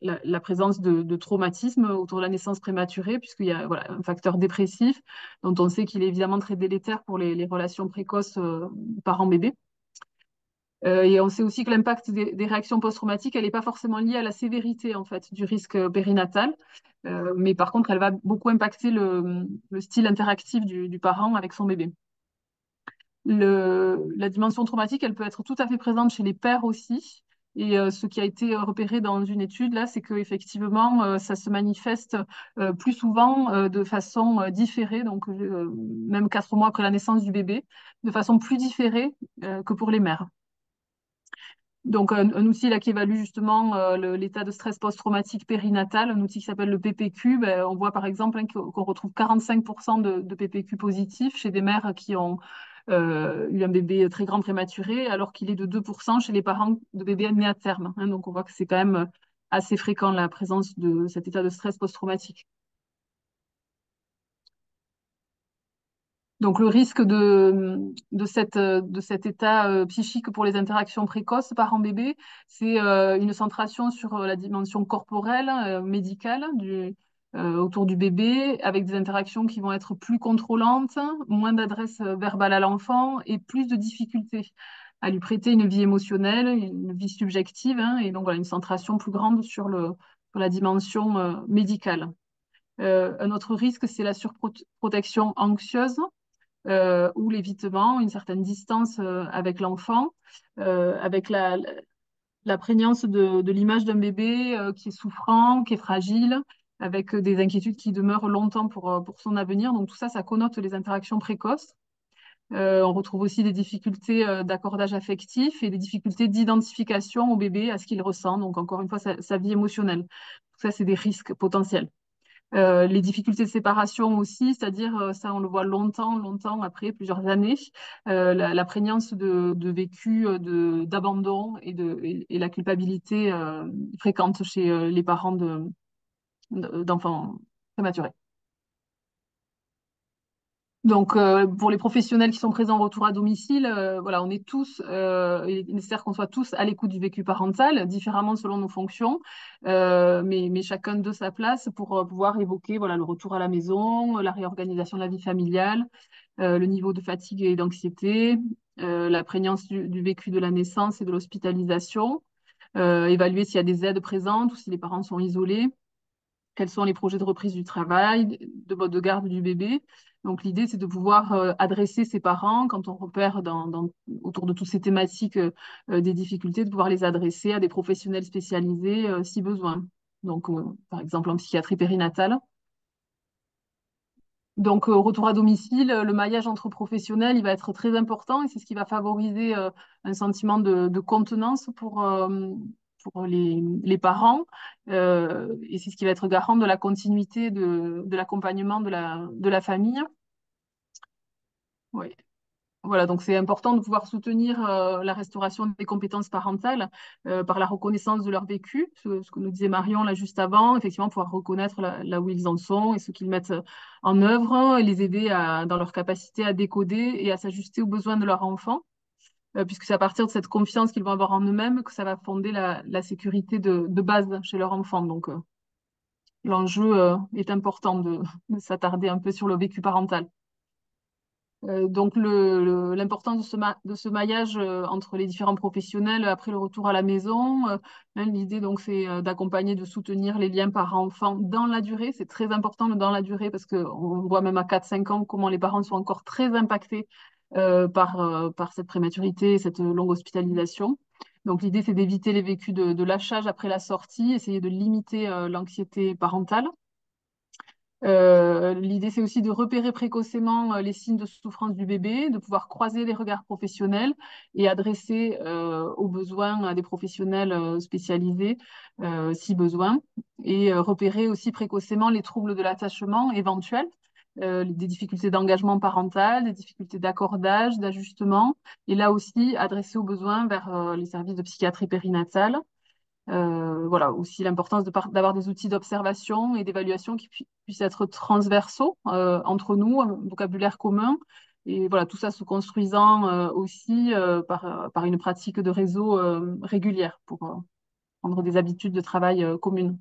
la présence de traumatisme autour de la naissance prématurée, puisqu'il y a voilà, un facteur dépressif dont on sait qu'il est évidemment très délétère pour les relations précoces parents-bébés. Et on sait aussi que l'impact des réactions post-traumatiques, elle n'est pas forcément liée à la sévérité en fait, du risque périnatal, mais par contre, elle va beaucoup impacter le style interactif du parent avec son bébé. La dimension traumatique, elle peut être tout à fait présente chez les pères aussi. Et ce qui a été repéré dans une étude, là, c'est qu'effectivement, ça se manifeste plus souvent de façon différée, donc même 4 mois après la naissance du bébé, de façon plus différée que pour les mères. Donc, un outil là, qui évalue justement l'état de stress post-traumatique périnatal, un outil qui s'appelle le PPQ, on voit par exemple qu'on retrouve 45% de PPQ positifs chez des mères qui ont eu un bébé très grand prématuré, alors qu'il est de 2% chez les parents de bébés nés à terme. Hein. Donc, on voit que c'est quand même assez fréquent la présence de cet état de stress post-traumatique. Donc, le risque de cet état psychique pour les interactions précoces parent-bébé, c'est une centration sur la dimension corporelle, médicale autour du bébé, avec des interactions qui vont être plus contrôlantes, moins d'adresse verbale à l'enfant et plus de difficultés à lui prêter une vie émotionnelle, une vie subjective, hein, et donc voilà, une centration plus grande sur la dimension médicale. Un autre risque, c'est la surprotection anxieuse. Ou l'évitement, une certaine distance avec l'enfant, avec la prégnance de l'image d'un bébé qui est souffrant, qui est fragile, avec des inquiétudes qui demeurent longtemps pour son avenir. Donc tout ça, ça connote les interactions précoces. On retrouve aussi des difficultés d'accordage affectif et des difficultés d'identification au bébé, à ce qu'il ressent. Donc encore une fois, sa vie émotionnelle. Tout ça, c'est des risques potentiels. Les difficultés de séparation aussi, c'est-à-dire, ça on le voit longtemps, longtemps après, plusieurs années, la prégnance de vécu d'abandon et la culpabilité fréquente chez les parents d'enfants prématurés. Donc, pour les professionnels qui sont présents au retour à domicile, voilà, on est tous, il est nécessaire qu'on soit tous à l'écoute du vécu parental, différemment selon nos fonctions, mais chacun de sa place pour pouvoir évoquer, voilà, le retour à la maison, la réorganisation de la vie familiale, le niveau de fatigue et d'anxiété, la prégnance du vécu de la naissance et de l'hospitalisation, évaluer s'il y a des aides présentes ou si les parents sont isolés, quels sont les projets de reprise du travail, de mode de garde du bébé. Donc l'idée, c'est de pouvoir adresser ses parents, quand on repère autour de toutes ces thématiques des difficultés, de pouvoir les adresser à des professionnels spécialisés si besoin. Donc, par exemple, en psychiatrie périnatale. Donc, au retour à domicile, le maillage entre professionnels, il va être très important et c'est ce qui va favoriser un sentiment de contenance pour les parents. Et c'est ce qui va être garant de la continuité de l'accompagnement de la famille. Oui. Voilà, donc c'est important de pouvoir soutenir la restauration des compétences parentales par la reconnaissance de leur vécu, ce que nous disait Marion là juste avant, effectivement pouvoir reconnaître là où ils en sont et ce qu'ils mettent en œuvre et les aider dans leur capacité à décoder et à s'ajuster aux besoins de leur enfant, puisque c'est à partir de cette confiance qu'ils vont avoir en eux-mêmes que ça va fonder la sécurité de base chez leur enfant. Donc l'enjeu est important de s'attarder un peu sur le vécu parental. Donc l'importance de ce maillage entre les différents professionnels après le retour à la maison. L'idée donc c'est d'accompagner, de soutenir les liens parents-enfants dans la durée. C'est très important dans la durée parce qu'on voit même à 4-5 ans comment les parents sont encore très impactés par cette prématurité et cette longue hospitalisation. Donc l'idée c'est d'éviter les vécus de lâchage après la sortie, essayer de limiter l'anxiété parentale. L'idée, c'est aussi de repérer précocement les signes de souffrance du bébé, de pouvoir croiser les regards professionnels et adresser aux besoins à des professionnels spécialisés si besoin, et repérer aussi précocement les troubles de l'attachement éventuels, des difficultés d'engagement parental, des difficultés d'accordage, d'ajustement, et là aussi adresser aux besoins vers les services de psychiatrie périnatale. Voilà, aussi l'importance d'avoir des outils d'observation et d'évaluation qui puissent être transversaux entre nous, un vocabulaire commun. Et voilà, tout ça se construisant aussi par une pratique de réseau régulière pour prendre des habitudes de travail communes.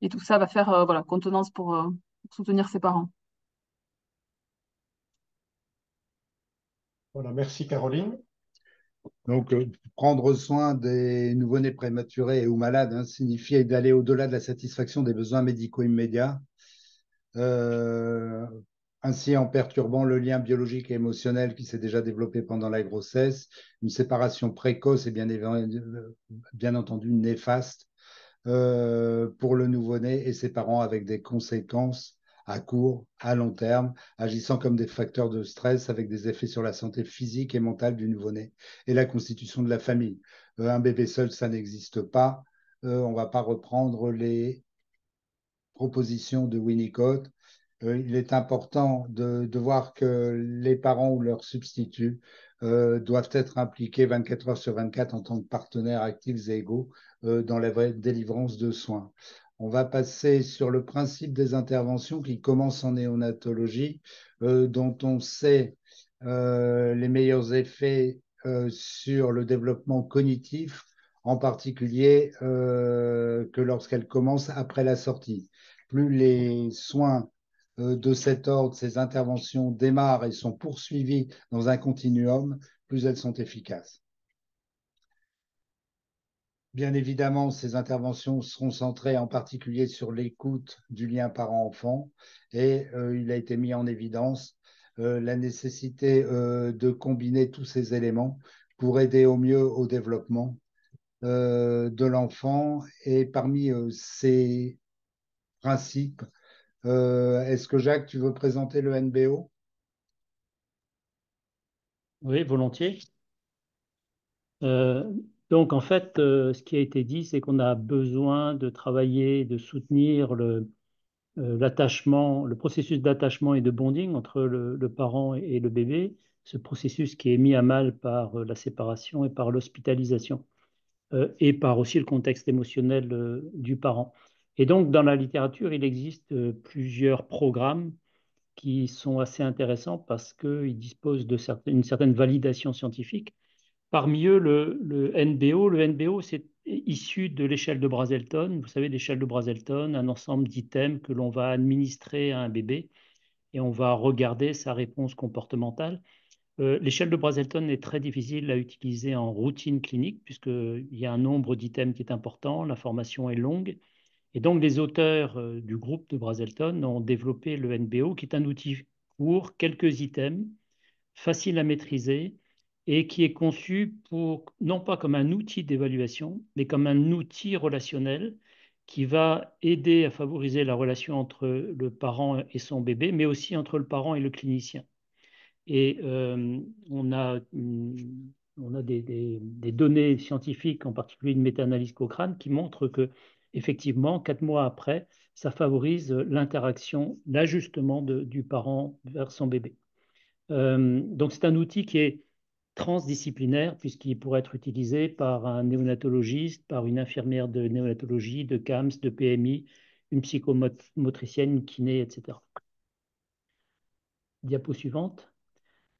Et tout ça va faire voilà, contenance pour soutenir ses parents. Voilà, merci Caroline. Donc, prendre soin des nouveau-nés prématurés ou malades signifie d'aller au-delà de la satisfaction des besoins médicaux immédiats, ainsi en perturbant le lien biologique et émotionnel qui s'est déjà développé pendant la grossesse. Une séparation précoce est bien entendu néfaste pour le nouveau-né et ses parents avec des conséquences à court, à long terme, agissant comme des facteurs de stress avec des effets sur la santé physique et mentale du nouveau-né et la constitution de la famille. Un bébé seul, ça n'existe pas. On ne va pas reprendre les propositions de Winnicott. Il est important de voir que les parents ou leurs substituts doivent être impliqués 24 heures sur 24 en tant que partenaires actifs et égaux dans la délivrance de soins. On va passer sur le principe des interventions qui commencent en néonatologie, dont on sait les meilleurs effets sur le développement cognitif, en particulier que lorsqu'elle commence après la sortie. Plus les soins de cet ordre, ces interventions démarrent et sont poursuivies dans un continuum, plus elles sont efficaces. Bien évidemment, ces interventions seront centrées en particulier sur l'écoute du lien parent-enfant et il a été mis en évidence la nécessité de combiner tous ces éléments pour aider au mieux au développement de l'enfant. Et parmi ces principes, est-ce que Jacques, tu veux présenter le NBO? Oui, volontiers. Donc, en fait, ce qui a été dit, c'est qu'on a besoin de travailler, de soutenir l'attachement, le processus d'attachement et de bonding entre le parent et le bébé, ce processus qui est mis à mal par la séparation et par l'hospitalisation, et par aussi le contexte émotionnel du parent. Et donc, dans la littérature, il existe plusieurs programmes qui sont assez intéressants parce qu'ils disposent d'une certaine validation scientifique. Parmi eux, le NBO. Le NBO, c'est issu de l'échelle de Brazelton. Vous savez, l'échelle de Brazelton, un ensemble d'items que l'on va administrer à un bébé et on va regarder sa réponse comportementale. L'échelle de Brazelton est très difficile à utiliser en routine clinique puisqu'il y a un nombre d'items qui est important, l'information est longue. Et donc, les auteurs du groupe de Brazelton ont développé le NBO, qui est un outil court, quelques items, facile à maîtriser et qui est conçu pour, non pas comme un outil d'évaluation, mais comme un outil relationnel qui va aider à favoriser la relation entre le parent et son bébé, mais aussi entre le parent et le clinicien. Et on a des données scientifiques, en particulier une méta-analyse Cochrane, qui montre que, effectivement, 4 mois après, ça favorise l'interaction, l'ajustement du parent vers son bébé. Donc, c'est un outil qui est transdisciplinaire, puisqu'il pourrait être utilisé par un néonatologiste, par une infirmière de néonatologie, de CAMS, de PMI, une psychomotricienne, une kiné, etc. Diapo suivante.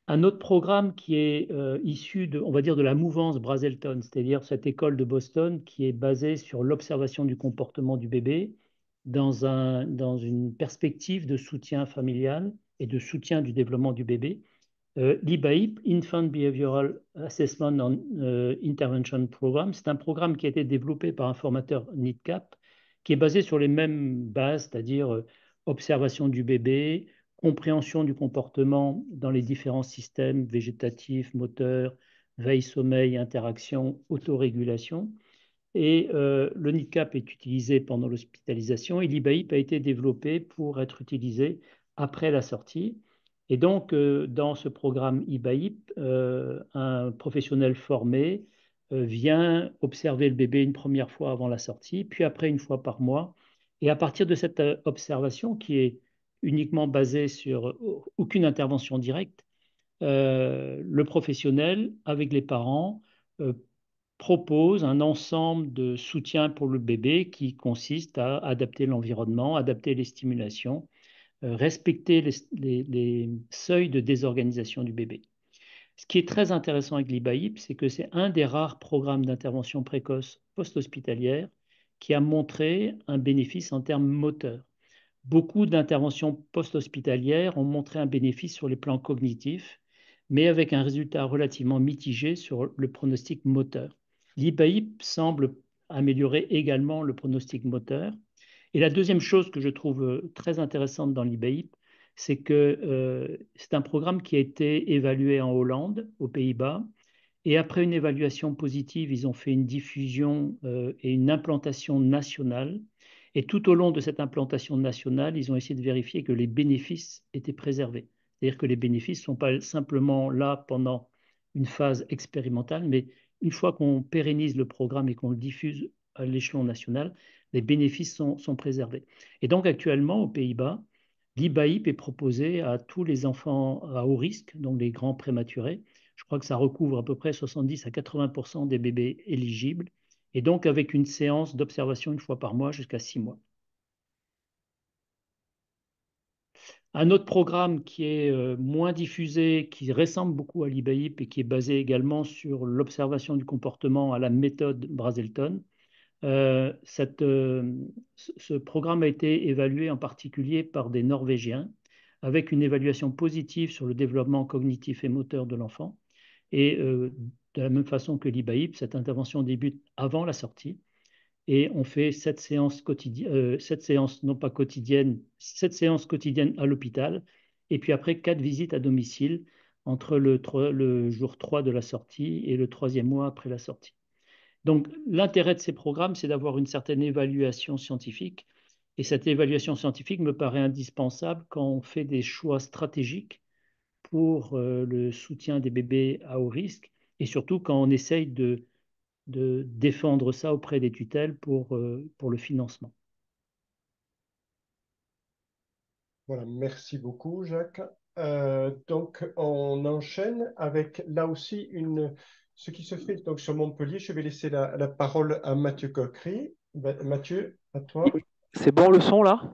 Un autre programme qui est issu de, on va dire, de la mouvance Brazelton, c'est-à-dire cette école de Boston qui est basée sur l'observation du comportement du bébé dans une perspective de soutien familial et de soutien du développement du bébé. L'IBAIP, Infant Behavioral Assessment and Intervention Program, c'est un programme qui a été développé par un formateur NIDCAP qui est basé sur les mêmes bases, c'est-à-dire observation du bébé, compréhension du comportement dans les différents systèmes végétatifs, moteurs, veille, sommeil, interaction, autorégulation. Et le NIDCAP est utilisé pendant l'hospitalisation et l'IBAIP a été développé pour être utilisé après la sortie. Et donc, dans ce programme IBAIP, un professionnel formé vient observer le bébé une première fois avant la sortie, puis après une fois par mois. Et à partir de cette observation qui est uniquement basée sur aucune intervention directe, le professionnel, avec les parents, propose un ensemble de soutien pour le bébé qui consiste à adapter l'environnement, adapter les stimulations, respecter les seuils de désorganisation du bébé. Ce qui est très intéressant avec l'IBAIP, c'est que c'est un des rares programmes d'intervention précoce post-hospitalière qui a montré un bénéfice en termes moteurs. Beaucoup d'interventions post-hospitalières ont montré un bénéfice sur les plans cognitifs, mais avec un résultat relativement mitigé sur le pronostic moteur. L'IBAIP semble améliorer également le pronostic moteur. Et la deuxième chose que je trouve très intéressante dans l'IBAIP, c'est que c'est un programme qui a été évalué en Hollande, aux Pays-Bas. Et après une évaluation positive, ils ont fait une diffusion et une implantation nationale. Et tout au long de cette implantation nationale, ils ont essayé de vérifier que les bénéfices étaient préservés. C'est-à-dire que les bénéfices ne sont pas simplement là pendant une phase expérimentale, mais une fois qu'on pérennise le programme et qu'on le diffuse à l'échelon national, les bénéfices sont préservés. Et donc actuellement, aux Pays-Bas, l'IBAIP est proposé à tous les enfants à haut risque, donc les grands prématurés. Je crois que ça recouvre à peu près 70 à 80% des bébés éligibles, et donc avec une séance d'observation une fois par mois jusqu'à 6 mois. Un autre programme qui est moins diffusé, qui ressemble beaucoup à l'IBAIP et qui est basé également sur l'observation du comportement à la méthode Brazelton. Ce programme a été évalué en particulier par des Norvégiens avec une évaluation positive sur le développement cognitif et moteur de l'enfant. Et de la même façon que l'IBAIP, cette intervention débute avant la sortie. Et on fait 7 séances quotidiennes, 7 séances non pas quotidiennes, 7 séances quotidiennes à l'hôpital. Et puis après, 4 visites à domicile entre le jour 3 de la sortie et le 3e mois après la sortie. Donc, l'intérêt de ces programmes, c'est d'avoir une certaine évaluation scientifique. Et cette évaluation scientifique me paraît indispensable quand on fait des choix stratégiques pour le soutien des bébés à haut risque et surtout quand on essaye de défendre ça auprès des tutelles pour le financement. Voilà, merci beaucoup, Jacques. Donc, on enchaîne avec là aussi ce qui se fait donc, sur Montpellier. Je vais laisser la parole à Mathieu Coquery. Mathieu, à toi. C'est bon le son là? Oui,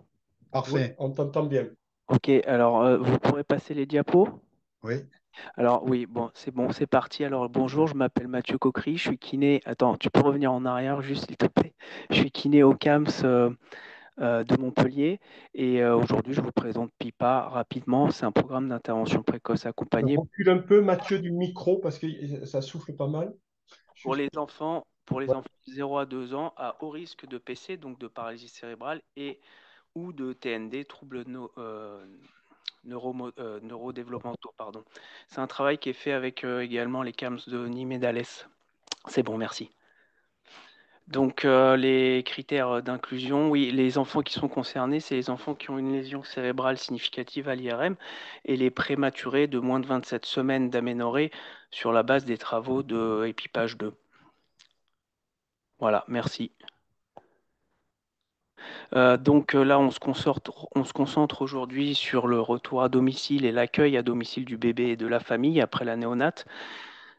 Parfait. on t'entend bien. Ok, alors vous pourrez passer les diapos? Oui. Alors oui, bon, c'est parti. Alors bonjour, je m'appelle Mathieu Coquery, je suis kiné. Attends, tu peux revenir en arrière juste s'il te plaît? Je suis kiné au CAMS de Montpellier et aujourd'hui je vous présente PIPA rapidement. C'est un programme d'intervention précoce accompagné Recule un peu, Mathieu, du micro parce que ça souffle pas mal. pour Juste. les Ouais. enfants de 0 à 2 ans à haut risque de PC, donc de paralysie cérébrale et ou de TND, troubles neurodéveloppementaux, pardon. C'est un travail qui est fait avec également les CAMS de Nîmes et d'Alès. C'est bon, merci. Donc les critères d'inclusion, oui, les enfants qui sont concernés, c'est les enfants qui ont une lésion cérébrale significative à l'IRM et les prématurés de moins de 27 semaines d'aménorrhée sur la base des travaux de Épipage 2. Voilà, merci. Donc là, on se concentre aujourd'hui sur le retour à domicile et l'accueil à domicile du bébé et de la famille après la néonate.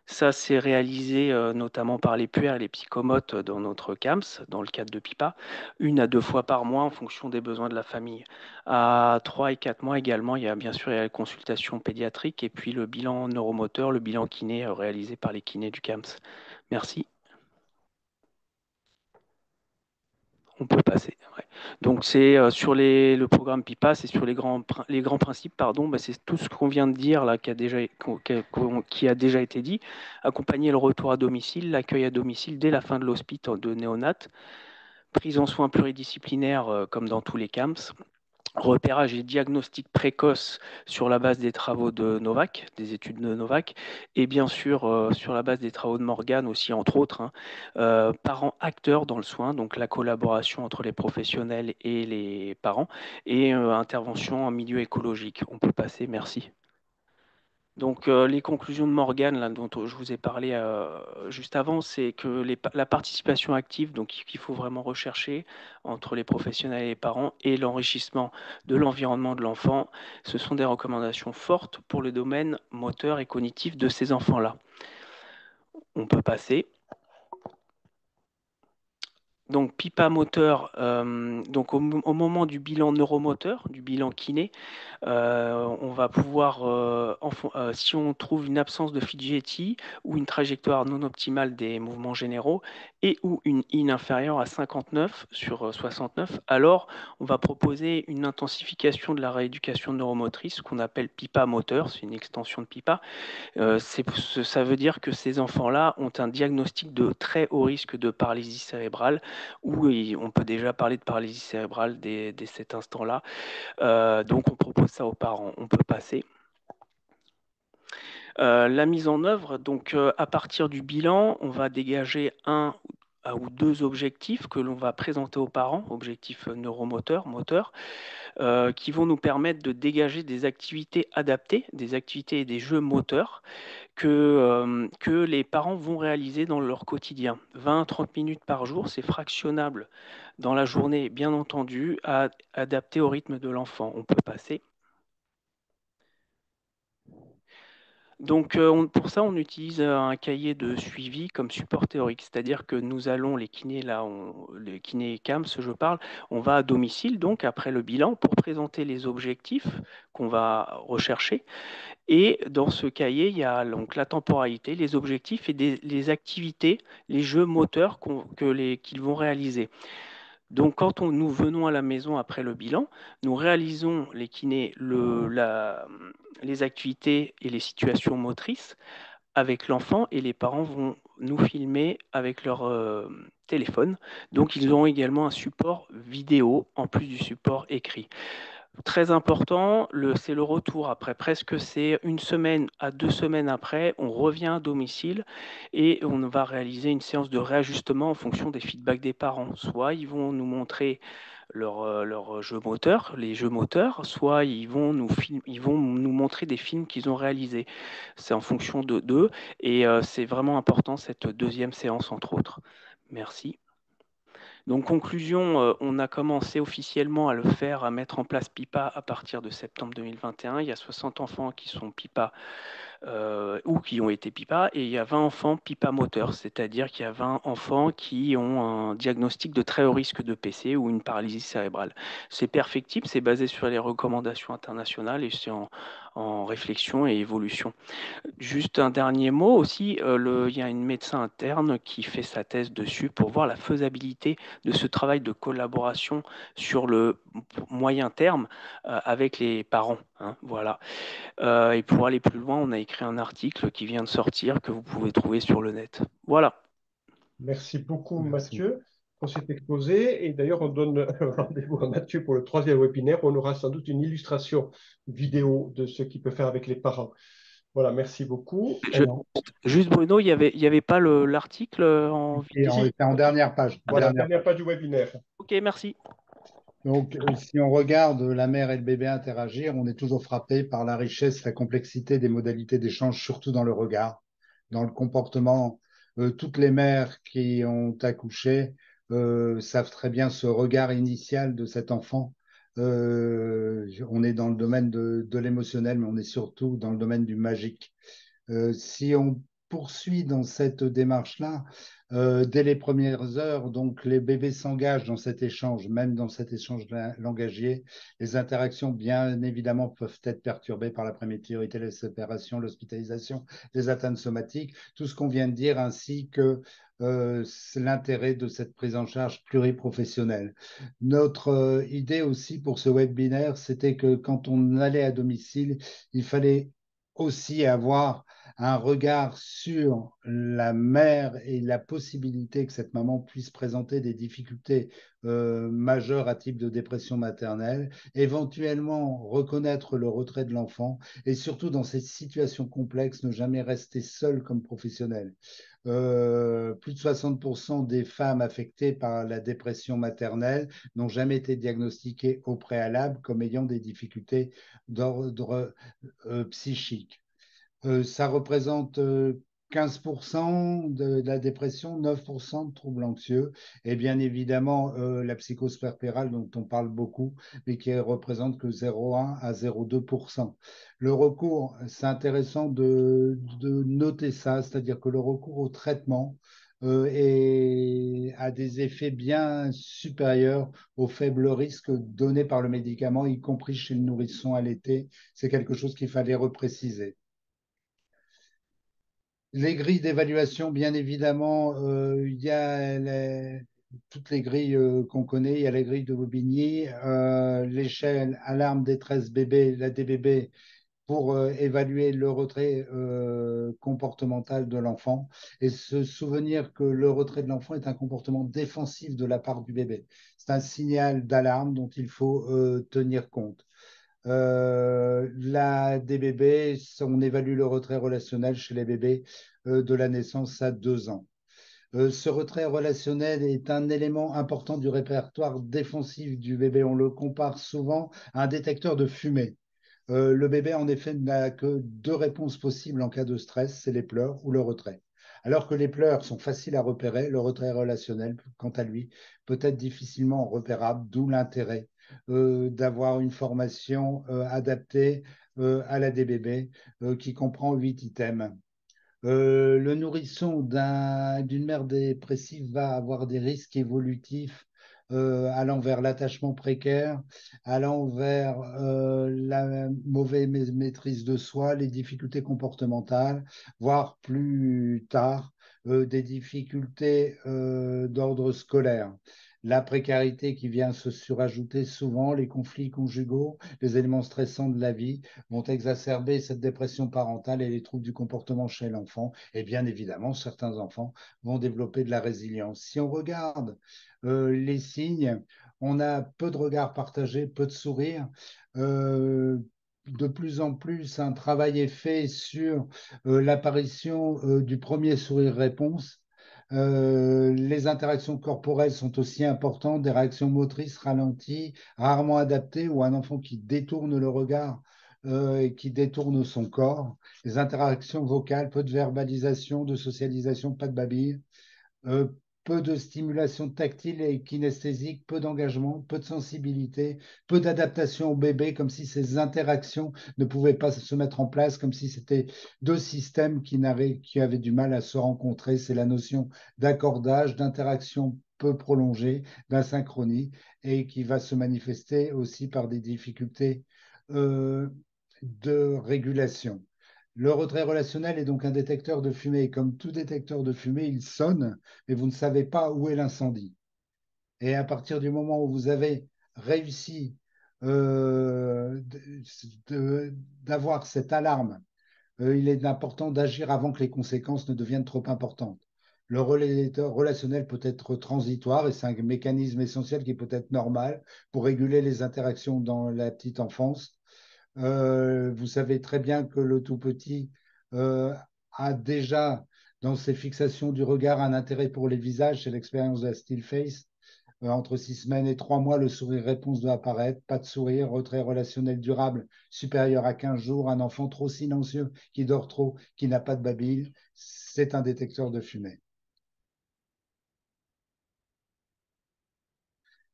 Ça, c'est réalisé notamment par les puères et les psychomotes dans notre CAMS, dans le cadre de PIPA, 1 à 2 fois par mois en fonction des besoins de la famille. À 3 et 4 mois également, il y a bien sûr la consultation pédiatrique et puis le bilan neuromoteur, le bilan kiné réalisé par les kinés du CAMS. Merci. On peut passer. Ouais. Donc c'est sur le programme PIPA, c'est sur les grands principes, pardon, c'est tout ce qu'on vient de dire là qui a déjà été dit. Accompagner le retour à domicile, l'accueil à domicile dès la fin de l'hospice de néonat, prise en soins pluridisciplinaires comme dans tous les CAMS, repérage et diagnostic précoce sur la base des travaux de Novak, des études de Novak, et bien sûr sur la base des travaux de Morgan aussi, entre autres, hein, parents acteurs dans le soin, donc la collaboration entre les professionnels et les parents, et intervention en milieu écologique. On peut passer, merci. Donc les conclusions de Morgan, là, dont je vous ai parlé juste avant, c'est que la participation active, donc qu'il faut vraiment rechercher entre les professionnels et les parents, et l'enrichissement de l'environnement de l'enfant, ce sont des recommandations fortes pour le domaine moteur et cognitif de ces enfants-là. On peut passer. Donc PIPA moteur, donc au moment du bilan neuromoteur, du bilan kiné, on va pouvoir, si on trouve une absence de Fidgetti ou une trajectoire non optimale des mouvements généraux et ou une IN inférieure à 59 sur 69, alors on va proposer une intensification de la rééducation neuromotrice qu'on appelle PIPA moteur, c'est une extension de PIPA. Ça veut dire que ces enfants-là ont un diagnostic de très haut risque de paralysie cérébrale, ou on peut déjà parler de paralysie cérébrale dès cet instant-là. Donc on propose ça aux parents. On peut passer. La mise en œuvre, donc à partir du bilan, on va dégager 1 ou 2 objectifs que l'on va présenter aux parents, objectifs neuromoteurs, moteurs, qui vont nous permettre de dégager des activités adaptées, des activités et des jeux moteurs que les parents vont réaliser dans leur quotidien. 20 à 30 minutes par jour, c'est fractionnable dans la journée, bien entendu, adapté au rythme de l'enfant. On peut passer. Donc pour ça, on utilise un cahier de suivi comme support théorique, c'est-à-dire que nous allons, les kinés, les kinés CAMS, je parle, on va à domicile, donc après le bilan, pour présenter les objectifs qu'on va rechercher. Et dans ce cahier, il y a donc la temporalité, les objectifs et les activités, les jeux moteurs qu'ils vont réaliser. Donc, quand nous venons à la maison après le bilan, nous réalisons, les kinés, les activités et les situations motrices avec l'enfant et les parents vont nous filmer avec leur téléphone. Donc, ils auront également un support vidéo en plus du support écrit. Très important, c'est le retour après. Presque c'est 1 semaine à 2 semaines après, on revient à domicile et on va réaliser une séance de réajustement en fonction des feedbacks des parents. Soit ils vont nous montrer leurs jeux moteurs, les jeux moteurs, soit ils vont nous montrer des films qu'ils ont réalisés. C'est en fonction d'eux et c'est vraiment important cette deuxième séance entre autres. Merci. Donc, conclusion, on a commencé officiellement à le faire, à mettre en place PIPA à partir de septembre 2021. Il y a 60 enfants qui sont PIPA ou qui ont été PIPA, et il y a 20 enfants PIPA moteurs, c'est-à-dire qu'il y a 20 enfants qui ont un diagnostic de très haut risque de PC ou une paralysie cérébrale. C'est perfectible, c'est basé sur les recommandations internationales et c'est en réflexion et évolution. Juste un dernier mot aussi, il y a une médecin interne qui fait sa thèse dessus pour voir la faisabilité de ce travail de collaboration sur le moyen terme avec les parents. Hein, voilà. Et pour aller plus loin, on a écrit un article qui vient de sortir que vous pouvez trouver sur le net. Voilà. Merci beaucoup, Merci. Mathieu, pour cet exposé. Et d'ailleurs, on donne rendez-vous à Mathieu pour le troisième webinaire. On aura sans doute une illustration vidéo de ce qu'il peut faire avec les parents. Voilà, merci beaucoup. Juste Bruno, il y avait pas l'article en Et on était en dernière page. Voilà, dernière page du webinaire. Ok, merci. Donc, si on regarde la mère et le bébé interagir, on est toujours frappé par la richesse, la complexité des modalités d'échange, surtout dans le regard, dans le comportement. Toutes les mères qui ont accouché savent très bien ce regard initial de cet enfant. On est dans le domaine de l'émotionnel, mais on est surtout dans le domaine du magique. Si on poursuit dans cette démarche-là, dès les premières heures, donc les bébés s'engagent dans cet échange, même dans cet échange langagier. Les interactions, bien évidemment, peuvent être perturbées par la prématurité, la séparation, l'hospitalisation, les atteintes somatiques, tout ce qu'on vient de dire, ainsi que l'intérêt de cette prise en charge pluriprofessionnelle. Notre idée aussi pour ce webinaire, c'était que quand on allait à domicile, il fallait aussi avoir un regard sur la mère et la possibilité que cette maman puisse présenter des difficultés majeures à type de dépression maternelle, éventuellement reconnaître le retrait de l'enfant et surtout dans ces situations complexes, ne jamais rester seul comme professionnel. Plus de 60% des femmes affectées par la dépression maternelle n'ont jamais été diagnostiquées au préalable comme ayant des difficultés d'ordre psychique. Ça représente 15% de la dépression, 9% de troubles anxieux et bien évidemment la psychose puerpérale dont on parle beaucoup mais qui représente que 0,1 à 0,2%. Le recours, c'est intéressant de noter ça, c'est-à-dire que le recours au traitement a des effets bien supérieurs aux faibles risques donnés par le médicament, y compris chez le nourrisson allaité. C'est quelque chose qu'il fallait repréciser. Les grilles d'évaluation, bien évidemment, il y a toutes les grilles qu'on connaît. Il y a la grille de Bobigny, l'échelle alarme détresse bébé, la DBB, pour évaluer le retrait comportemental de l'enfant et se souvenir que le retrait de l'enfant est un comportement défensif de la part du bébé. C'est un signal d'alarme dont il faut tenir compte. La DBB, on évalue le retrait relationnel chez les bébés de la naissance à 2 ans. Ce retrait relationnel est un élément important du répertoire défensif du bébé. On le compare souvent à un détecteur de fumée. Le bébé, en effet, n'a que 2 réponses possibles en cas de stress, c'est les pleurs ou le retrait. Alors que les pleurs sont faciles à repérer, le retrait relationnel, quant à lui, peut être difficilement repérable, d'où l'intérêt d'avoir une formation adaptée à la DBB qui comprend 8 items. Le nourrisson d'une mère dépressive va avoir des risques évolutifs allant vers l'attachement précaire, allant vers la mauvaise maîtrise de soi, les difficultés comportementales, voire plus tard des difficultés d'ordre scolaire. La précarité qui vient se surajouter souvent, les conflits conjugaux, les éléments stressants de la vie vont exacerber cette dépression parentale et les troubles du comportement chez l'enfant. Et bien évidemment, certains enfants vont développer de la résilience. Si on regarde les signes, on a peu de regards partagés, peu de sourires. De plus en plus, un travail est fait sur l'apparition du premier sourire-réponse. Les interactions corporelles sont aussi importantes, des réactions motrices ralenties, rarement adaptées, ou un enfant qui détourne le regard et qui détourne son corps. Les interactions vocales, peu de verbalisation, de socialisation, pas de babille. peu de stimulation tactile et kinesthésique, peu d'engagement, peu de sensibilité, peu d'adaptation au bébé, comme si ces interactions ne pouvaient pas se mettre en place, comme si c'était deux systèmes qui avaient du mal à se rencontrer. C'est la notion d'accordage, d'interaction peu prolongée, d'asynchronie, et qui va se manifester aussi par des difficultés de régulation. Le retrait relationnel est donc un détecteur de fumée. Et comme tout détecteur de fumée, il sonne, mais vous ne savez pas où est l'incendie. Et à partir du moment où vous avez réussi d'avoir cette alarme, il est important d'agir avant que les conséquences ne deviennent trop importantes. Le relationnel peut être transitoire et c'est un mécanisme essentiel qui peut être normal pour réguler les interactions dans la petite enfance. Vous savez très bien que le tout petit a déjà, dans ses fixations du regard, un intérêt pour les visages. C'est l'expérience de la still face. Entre 6 semaines et 3 mois, le sourire réponse doit apparaître. Pas de sourire, retrait relationnel durable supérieur à 15 jours. Un enfant trop silencieux, qui dort trop, qui n'a pas de babille, c'est un détecteur de fumée.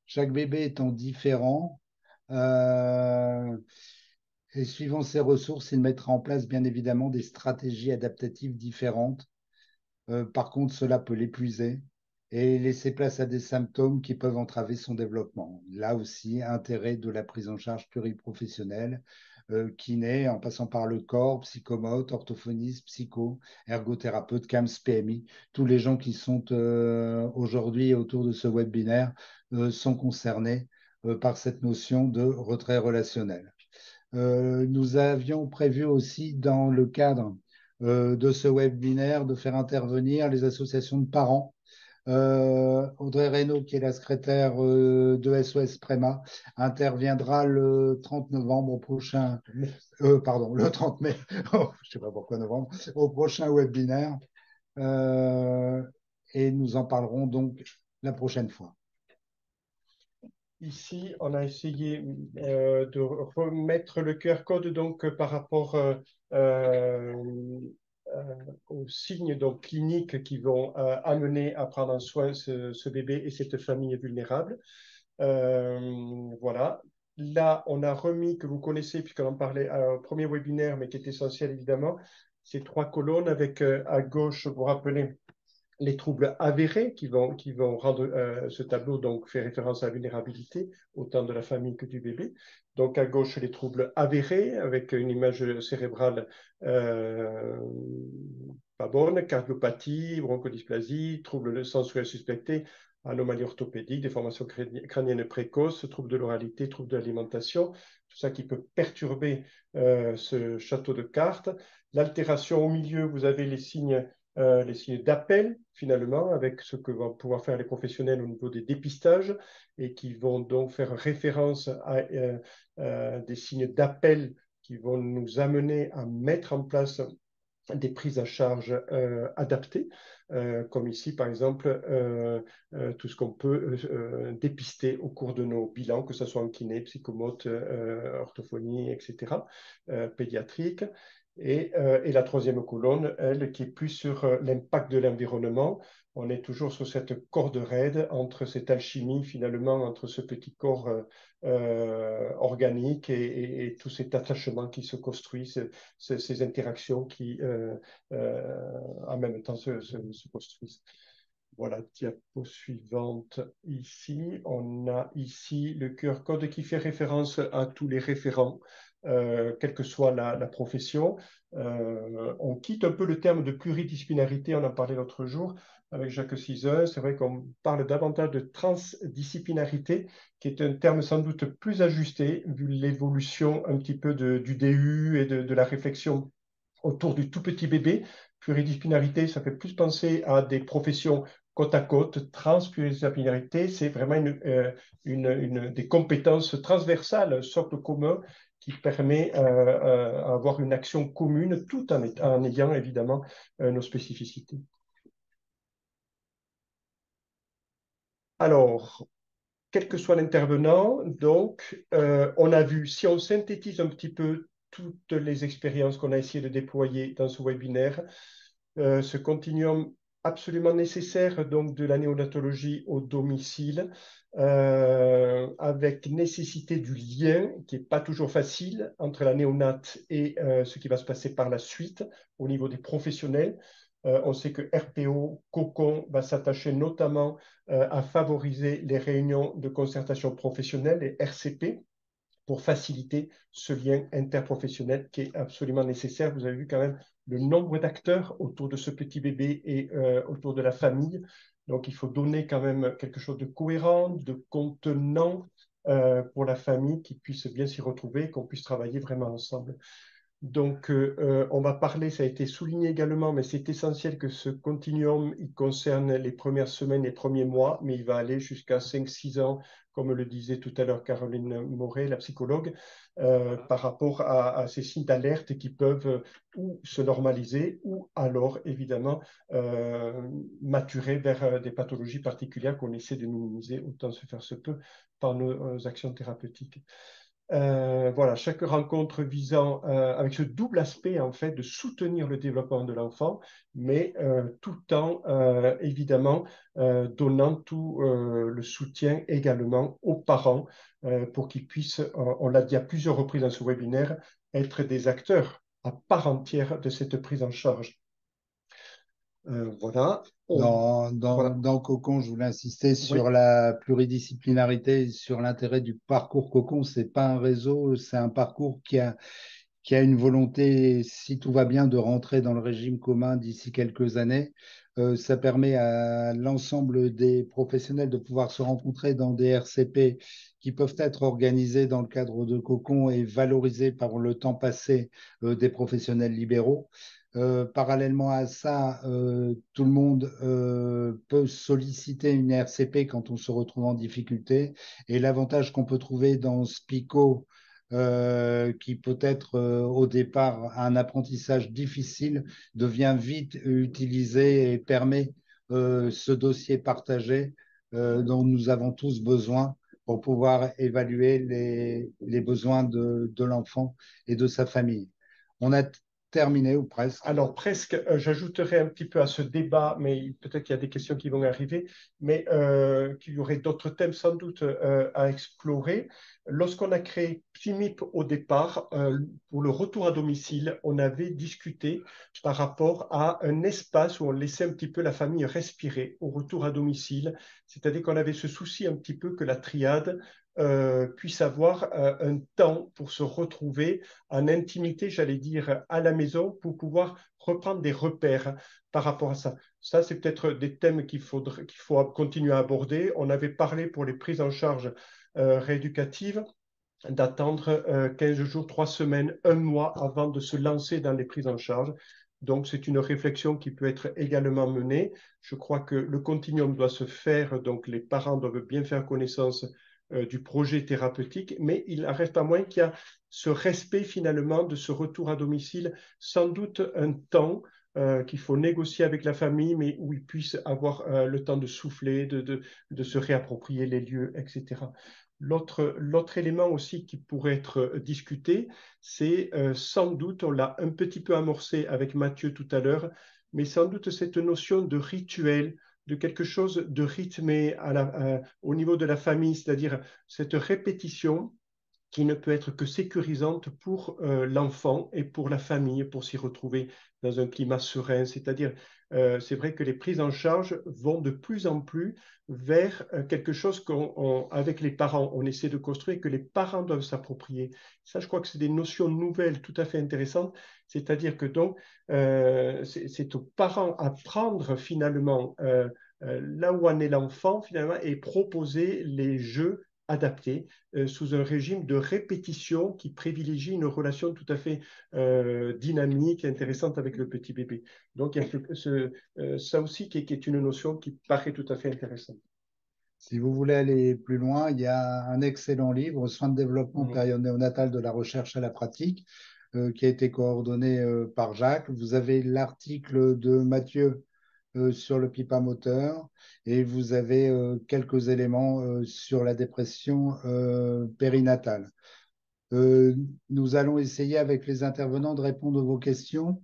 Chaque bébé étant différent, et suivant ses ressources, il mettra en place bien évidemment des stratégies adaptatives différentes. Par contre, cela peut l'épuiser et laisser place à des symptômes qui peuvent entraver son développement. Là aussi, intérêt de la prise en charge pluriprofessionnelle, kiné, en passant par le corps, psychomote, orthophoniste, psycho, ergothérapeute, CAMS, PMI. Tous les gens qui sont aujourd'hui autour de ce webinaire sont concernés par cette notion de retrait relationnel. Nous avions prévu aussi dans le cadre de ce webinaire de faire intervenir les associations de parents. Audrey Reynaud, qui est la secrétaire de SOS Préma, interviendra le 30 novembre prochain, pardon, le 30 mai, je ne sais pas pourquoi novembre, au prochain webinaire. Et nous en parlerons donc la prochaine fois. Ici, on a essayé de remettre le QR code donc, par rapport aux signes donc, cliniques qui vont amener à prendre en soin ce bébé et cette famille vulnérable. Voilà. Là, on a remis, que vous connaissez, puisqu'on en parlait au premier webinaire, mais qui est essentiel évidemment, ces 3 colonnes avec à gauche, vous vous rappelez, les troubles avérés qui vont rendre ce tableau donc fait référence à la vulnérabilité autant de la famille que du bébé. Donc à gauche les troubles avérés avec une image cérébrale pas bonne, cardiopathie, bronchodysplasie, troubles sensoriels suspectés, anomalie orthopédique, déformation crânienne précoce, troubles de l'oralité, troubles de l'alimentation, tout ça qui peut perturber ce château de cartes. L'altération au milieu, vous avez les signes d'appel, finalement, avec ce que vont pouvoir faire les professionnels au niveau des dépistages et qui vont donc faire référence à des signes d'appel qui vont nous amener à mettre en place des prises à charge adaptées, comme ici, par exemple, tout ce qu'on peut dépister au cours de nos bilans, que ce soit en kiné, psychomote, orthophonie, etc., pédiatrique. Et la troisième colonne, elle, qui est plus sur l'impact de l'environnement. On est toujours sur cette corde raide entre cette alchimie, finalement, entre ce petit corps organique et tout cet attachement qui se construit, ces interactions qui, en même temps, se construisent. Voilà, diapo suivante ici. On a ici le QR code qui fait référence à tous les référents, quelle que soit la profession. On quitte un peu le terme de pluridisciplinarité, on en parlait l'autre jour avec Jacques Cizeun. C'est vrai qu'on parle davantage de transdisciplinarité, qui est un terme sans doute plus ajusté, vu l'évolution un petit peu du DU et de la réflexion autour du tout petit bébé. Pluridisciplinarité, ça fait plus penser à des professions côte à côte. Transdisciplinarité, c'est vraiment des compétences transversales, un socle commun qui permet d'avoir une action commune tout en ayant évidemment nos spécificités. Alors, quel que soit l'intervenant, donc, on a vu, si on synthétise un petit peu toutes les expériences qu'on a essayé de déployer dans ce webinaire, ce continuum absolument nécessaire donc de la néonatologie au domicile, avec nécessité du lien qui n'est pas toujours facile entre la néonate et ce qui va se passer par la suite au niveau des professionnels. On sait que RPO, Cocon va s'attacher notamment à favoriser les réunions de concertation professionnelle, les RCP, pour faciliter ce lien interprofessionnel qui est absolument nécessaire. Vous avez vu quand même le nombre d'acteurs autour de ce petit bébé et autour de la famille. Donc, il faut donner quand même quelque chose de cohérent, de contenant pour la famille, qui puisse bien s'y retrouver, qu'on puisse travailler vraiment ensemble. Donc, on va parler, ça a été souligné également, mais c'est essentiel que ce continuum, il concerne les premières semaines, les premiers mois, mais il va aller jusqu'à 5-6 ans, comme le disait tout à l'heure Caroline Moret, la psychologue, par rapport à ces signes d'alerte qui peuvent ou se normaliser ou alors, évidemment, maturer vers des pathologies particulières qu'on essaie de minimiser autant se faire se peut par nos actions thérapeutiques. Voilà, chaque rencontre visant avec ce double aspect en fait de soutenir le développement de l'enfant, mais tout en évidemment donnant tout le soutien également aux parents pour qu'ils puissent, on l'a dit à plusieurs reprises dans ce webinaire, être des acteurs à part entière de cette prise en charge. Voilà. Dans Cocon, je voulais insister sur la pluridisciplinarité, sur l'intérêt du parcours Cocon. Ce n'est pas un réseau, c'est un parcours qui a une volonté, si tout va bien, de rentrer dans le régime commun d'ici quelques années. Ça permet à l'ensemble des professionnels de pouvoir se rencontrer dans des RCP qui peuvent être organisés dans le cadre de Cocon et valorisés par le temps passé des professionnels libéraux. Parallèlement à ça, tout le monde peut solliciter une RCP quand on se retrouve en difficulté. Et l'avantage qu'on peut trouver dans Spico, qui peut être au départ un apprentissage difficile, devient vite utilisé et permet ce dossier partagé dont nous avons tous besoin pour pouvoir évaluer les besoins de l'enfant et de sa famille. On a terminé ou presque. Alors presque, j'ajouterai un petit peu à ce débat, mais peut-être qu'il y a des questions qui vont arriver, mais qu'il y aurait d'autres thèmes sans doute à explorer. Lorsqu'on a créé PSIMIP au départ, pour le retour à domicile, on avait discuté par rapport à un espace où on laissait un petit peu la famille respirer au retour à domicile, c'est-à-dire qu'on avait ce souci un petit peu que la triade puisse avoir un temps pour se retrouver en intimité, j'allais dire, à la maison pour pouvoir reprendre des repères par rapport à ça. Ça, c'est peut-être des thèmes qu'il faut continuer à aborder. On avait parlé pour les prises en charge rééducatives d'attendre 15 jours, 3 semaines, 1 mois avant de se lancer dans les prises en charge. Donc, c'est une réflexion qui peut être également menée. Je crois que le continuum doit se faire, donc les parents doivent bien faire connaissance du projet thérapeutique, mais il reste pas moins qu'il y a ce respect finalement de ce retour à domicile, sans doute un temps qu'il faut négocier avec la famille, mais où ils puissent avoir le temps de souffler, de se réapproprier les lieux, etc. L'autre élément aussi qui pourrait être discuté, c'est sans doute, on l'a un petit peu amorcé avec Mathieu tout à l'heure, mais sans doute cette notion de rituel, de quelque chose de rythmé au niveau de la famille, c'est-à-dire cette répétition qui ne peut être que sécurisante pour l'enfant et pour la famille, pour s'y retrouver dans un climat serein. C'est-à-dire, c'est vrai que les prises en charge vont de plus en plus vers quelque chose qu'avec les parents, on essaie de construire, que les parents doivent s'approprier. Ça, je crois que c'est des notions nouvelles tout à fait intéressantes. C'est-à-dire que donc, c'est aux parents à prendre finalement là où en est l'enfant finalement et proposer les jeux adaptés sous un régime de répétition qui privilégie une relation tout à fait dynamique et intéressante avec le petit bébé. Donc, il y a ça aussi qui est une notion qui paraît tout à fait intéressante. Si vous voulez aller plus loin, il y a un excellent livre, Soins de développement période néonatale de la recherche à la pratique, qui a été coordonné par Jacques. Vous avez l'article de Mathieu sur le pipa moteur et vous avez quelques éléments sur la dépression périnatale. Nous allons essayer avec les intervenants de répondre à vos questions.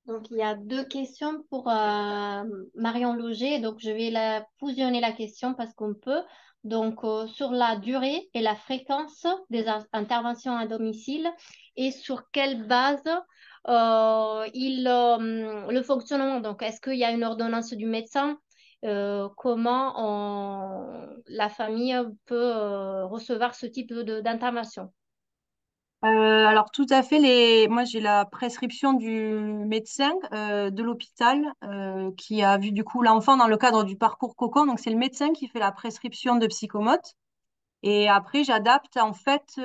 Donc, il y a deux questions pour Marion Loger. Donc, je vais fusionner la question parce qu'on peut. Donc, sur la durée et la fréquence des interventions à domicile et sur quelle base le fonctionnement. Donc, est-ce qu'il y a une ordonnance du médecin? La famille peut recevoir ce type d'intervention? Alors tout à fait, moi j'ai la prescription du médecin de l'hôpital qui a vu du coup l'enfant dans le cadre du parcours Cocon. Donc c'est le médecin qui fait la prescription de psychomote. Et après j'adapte en fait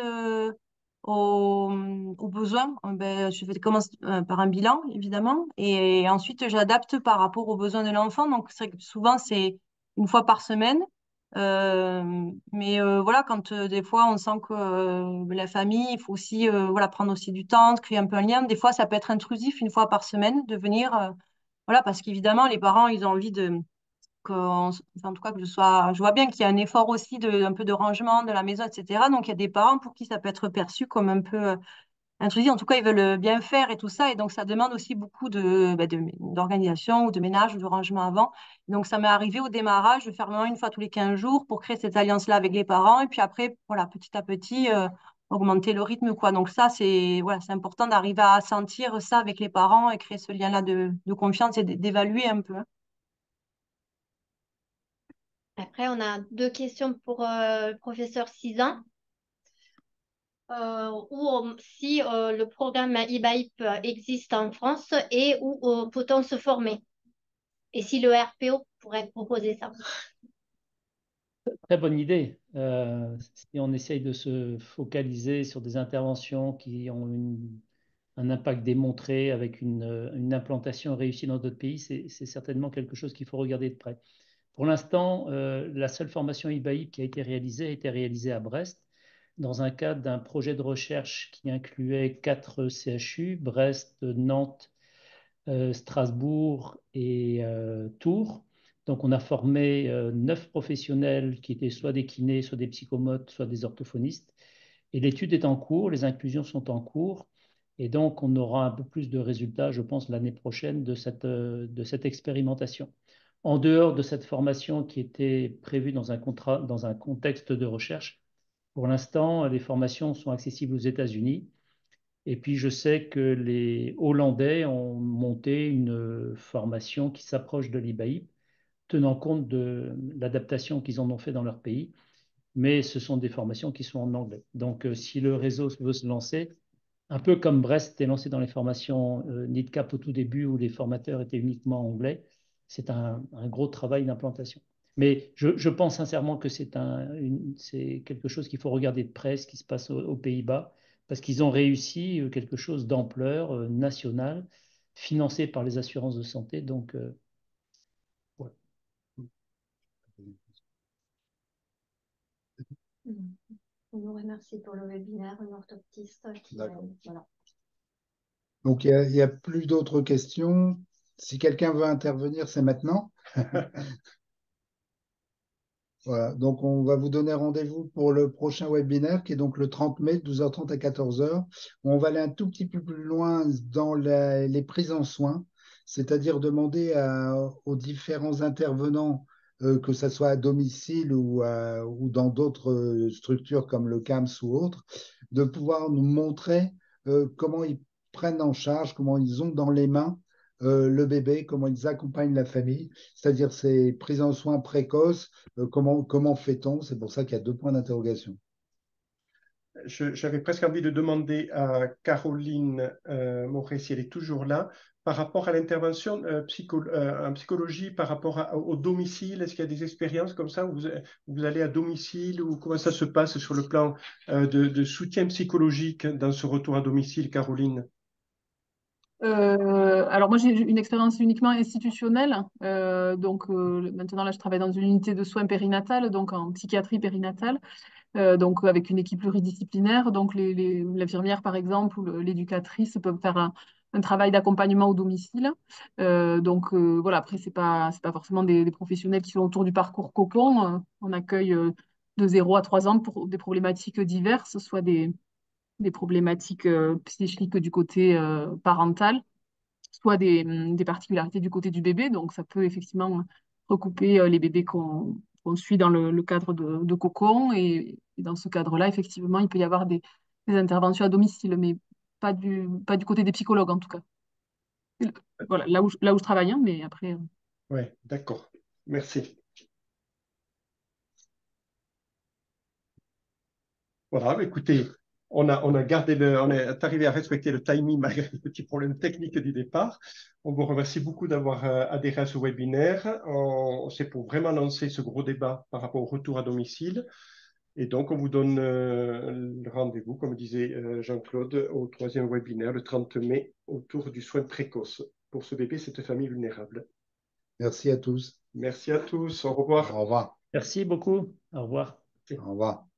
aux besoins. Je vais commencer par un bilan évidemment et ensuite j'adapte par rapport aux besoins de l'enfant. Donc c'est vrai que souvent c'est une fois par semaine. Mais voilà, quand des fois on sent que la famille, il faut aussi voilà, prendre aussi du temps, de créer un peu un lien. Des fois, ça peut être intrusif une fois par semaine de venir, voilà, parce qu'évidemment, les parents, ils ont envie enfin, en tout cas, je vois bien qu'il y a un effort aussi un peu de rangement de la maison, etc. Donc, il y a des parents pour qui ça peut être perçu comme un peu intrusif. En tout cas, ils veulent bien faire et tout ça. Et donc, ça demande aussi beaucoup d'organisation ou de ménage ou de rangement avant. Donc, ça m'est arrivé au démarrage de faire vraiment une fois tous les 15 jours pour créer cette alliance-là avec les parents. Et puis après, voilà, petit à petit, augmenter le rythme, quoi. Donc, ça, voilà, c'est important d'arriver à sentir ça avec les parents et créer ce lien-là de confiance et d'évaluer un peu. Après, on a deux questions pour le professeur Sizan. Si le programme IBAIP existe en France et où peut-on se former? Et si le RPO pourrait proposer ça? Très bonne idée. Si on essaye de se focaliser sur des interventions qui ont un impact démontré avec une implantation réussie dans d'autres pays, c'est certainement quelque chose qu'il faut regarder de près. Pour l'instant, la seule formation IBAIP qui a été réalisée à Brest dans un cadre d'un projet de recherche qui incluait 4 CHU, Brest, Nantes, Strasbourg et Tours. Donc, on a formé 9 professionnels qui étaient soit des kinés, soit des psychomotes, soit des orthophonistes. Et l'étude est en cours, les inclusions sont en cours. Et donc, on aura un peu plus de résultats, je pense, l'année prochaine de cette expérimentation. En dehors de cette formation qui était prévue dans un contexte de recherche, pour l'instant, les formations sont accessibles aux États-Unis. Et puis, je sais que les Hollandais ont monté une formation qui s'approche de l'IBAIP, tenant compte de l'adaptation qu'ils en ont fait dans leur pays. Mais ce sont des formations qui sont en anglais. Donc, si le réseau veut se lancer, un peu comme Brest était lancé dans les formations NIDCAP au tout début, où les formateurs étaient uniquement anglais, c'est un gros travail d'implantation. Mais je pense sincèrement que c'est quelque chose qu'il faut regarder de près, ce qui se passe aux Pays-Bas, parce qu'ils ont réussi quelque chose d'ampleur nationale, financé par les assurances de santé. Donc, ouais. On vous remercie pour le webinaire, une orthoptiste qui voilà. Donc, il n'y a plus d'autres questions. Si quelqu'un veut intervenir, c'est maintenant. Voilà, donc on va vous donner rendez-vous pour le prochain webinaire qui est donc le 30 mai, 12h30 à 14h. On va aller un tout petit peu plus loin dans les prises en soins, c'est-à-dire demander aux différents intervenants, que ce soit à domicile ou dans d'autres structures comme le CAMS ou autres, de pouvoir nous montrer comment ils prennent en charge, comment ils ont dans les mains le bébé, comment ils accompagnent la famille, c'est-à-dire ces prises en soins précoces, comment fait-on? C'est pour ça qu'il y a 2 points d'interrogation. J'avais presque envie de demander à Caroline Moret, si elle est toujours là, par rapport à l'intervention en psychologie, par rapport au domicile. Est-ce qu'il y a des expériences comme ça où vous allez à domicile ou comment ça se passe sur le plan de soutien psychologique dans ce retour à domicile, Caroline? Alors moi j'ai une expérience uniquement institutionnelle, donc maintenant là je travaille dans une unité de soins périnatales, donc en psychiatrie périnatale, donc avec une équipe pluridisciplinaire, donc l'infirmière par exemple ou l'éducatrice peuvent faire un travail d'accompagnement au domicile. Donc voilà, après c'est pas forcément des professionnels qui sont autour du parcours Cocon. On accueille de 0 à 3 ans pour des problématiques diverses, soit des problématiques psychiques du côté parental, soit des particularités du côté du bébé. Donc, ça peut effectivement recouper les bébés qu'on suit dans le cadre de cocon. Et dans ce cadre-là, effectivement, il peut y avoir des interventions à domicile, mais pas du côté des psychologues en tout cas. Voilà, là où je travaille, hein, mais après. Oui, d'accord. Merci. Voilà, écoutez, on a gardé on est arrivé à respecter le timing malgré le petit problème technique du départ. On vous remercie beaucoup d'avoir adhéré à ce webinaire. C'est pour vraiment lancer ce gros débat par rapport au retour à domicile. Et donc, on vous donne le rendez-vous, comme disait Jean-Claude, au 3e webinaire, le 30 mai, autour du soin précoce pour ce bébé, cette famille vulnérable. Merci à tous. Merci à tous. Au revoir. Au revoir. Merci beaucoup. Au revoir. Au revoir.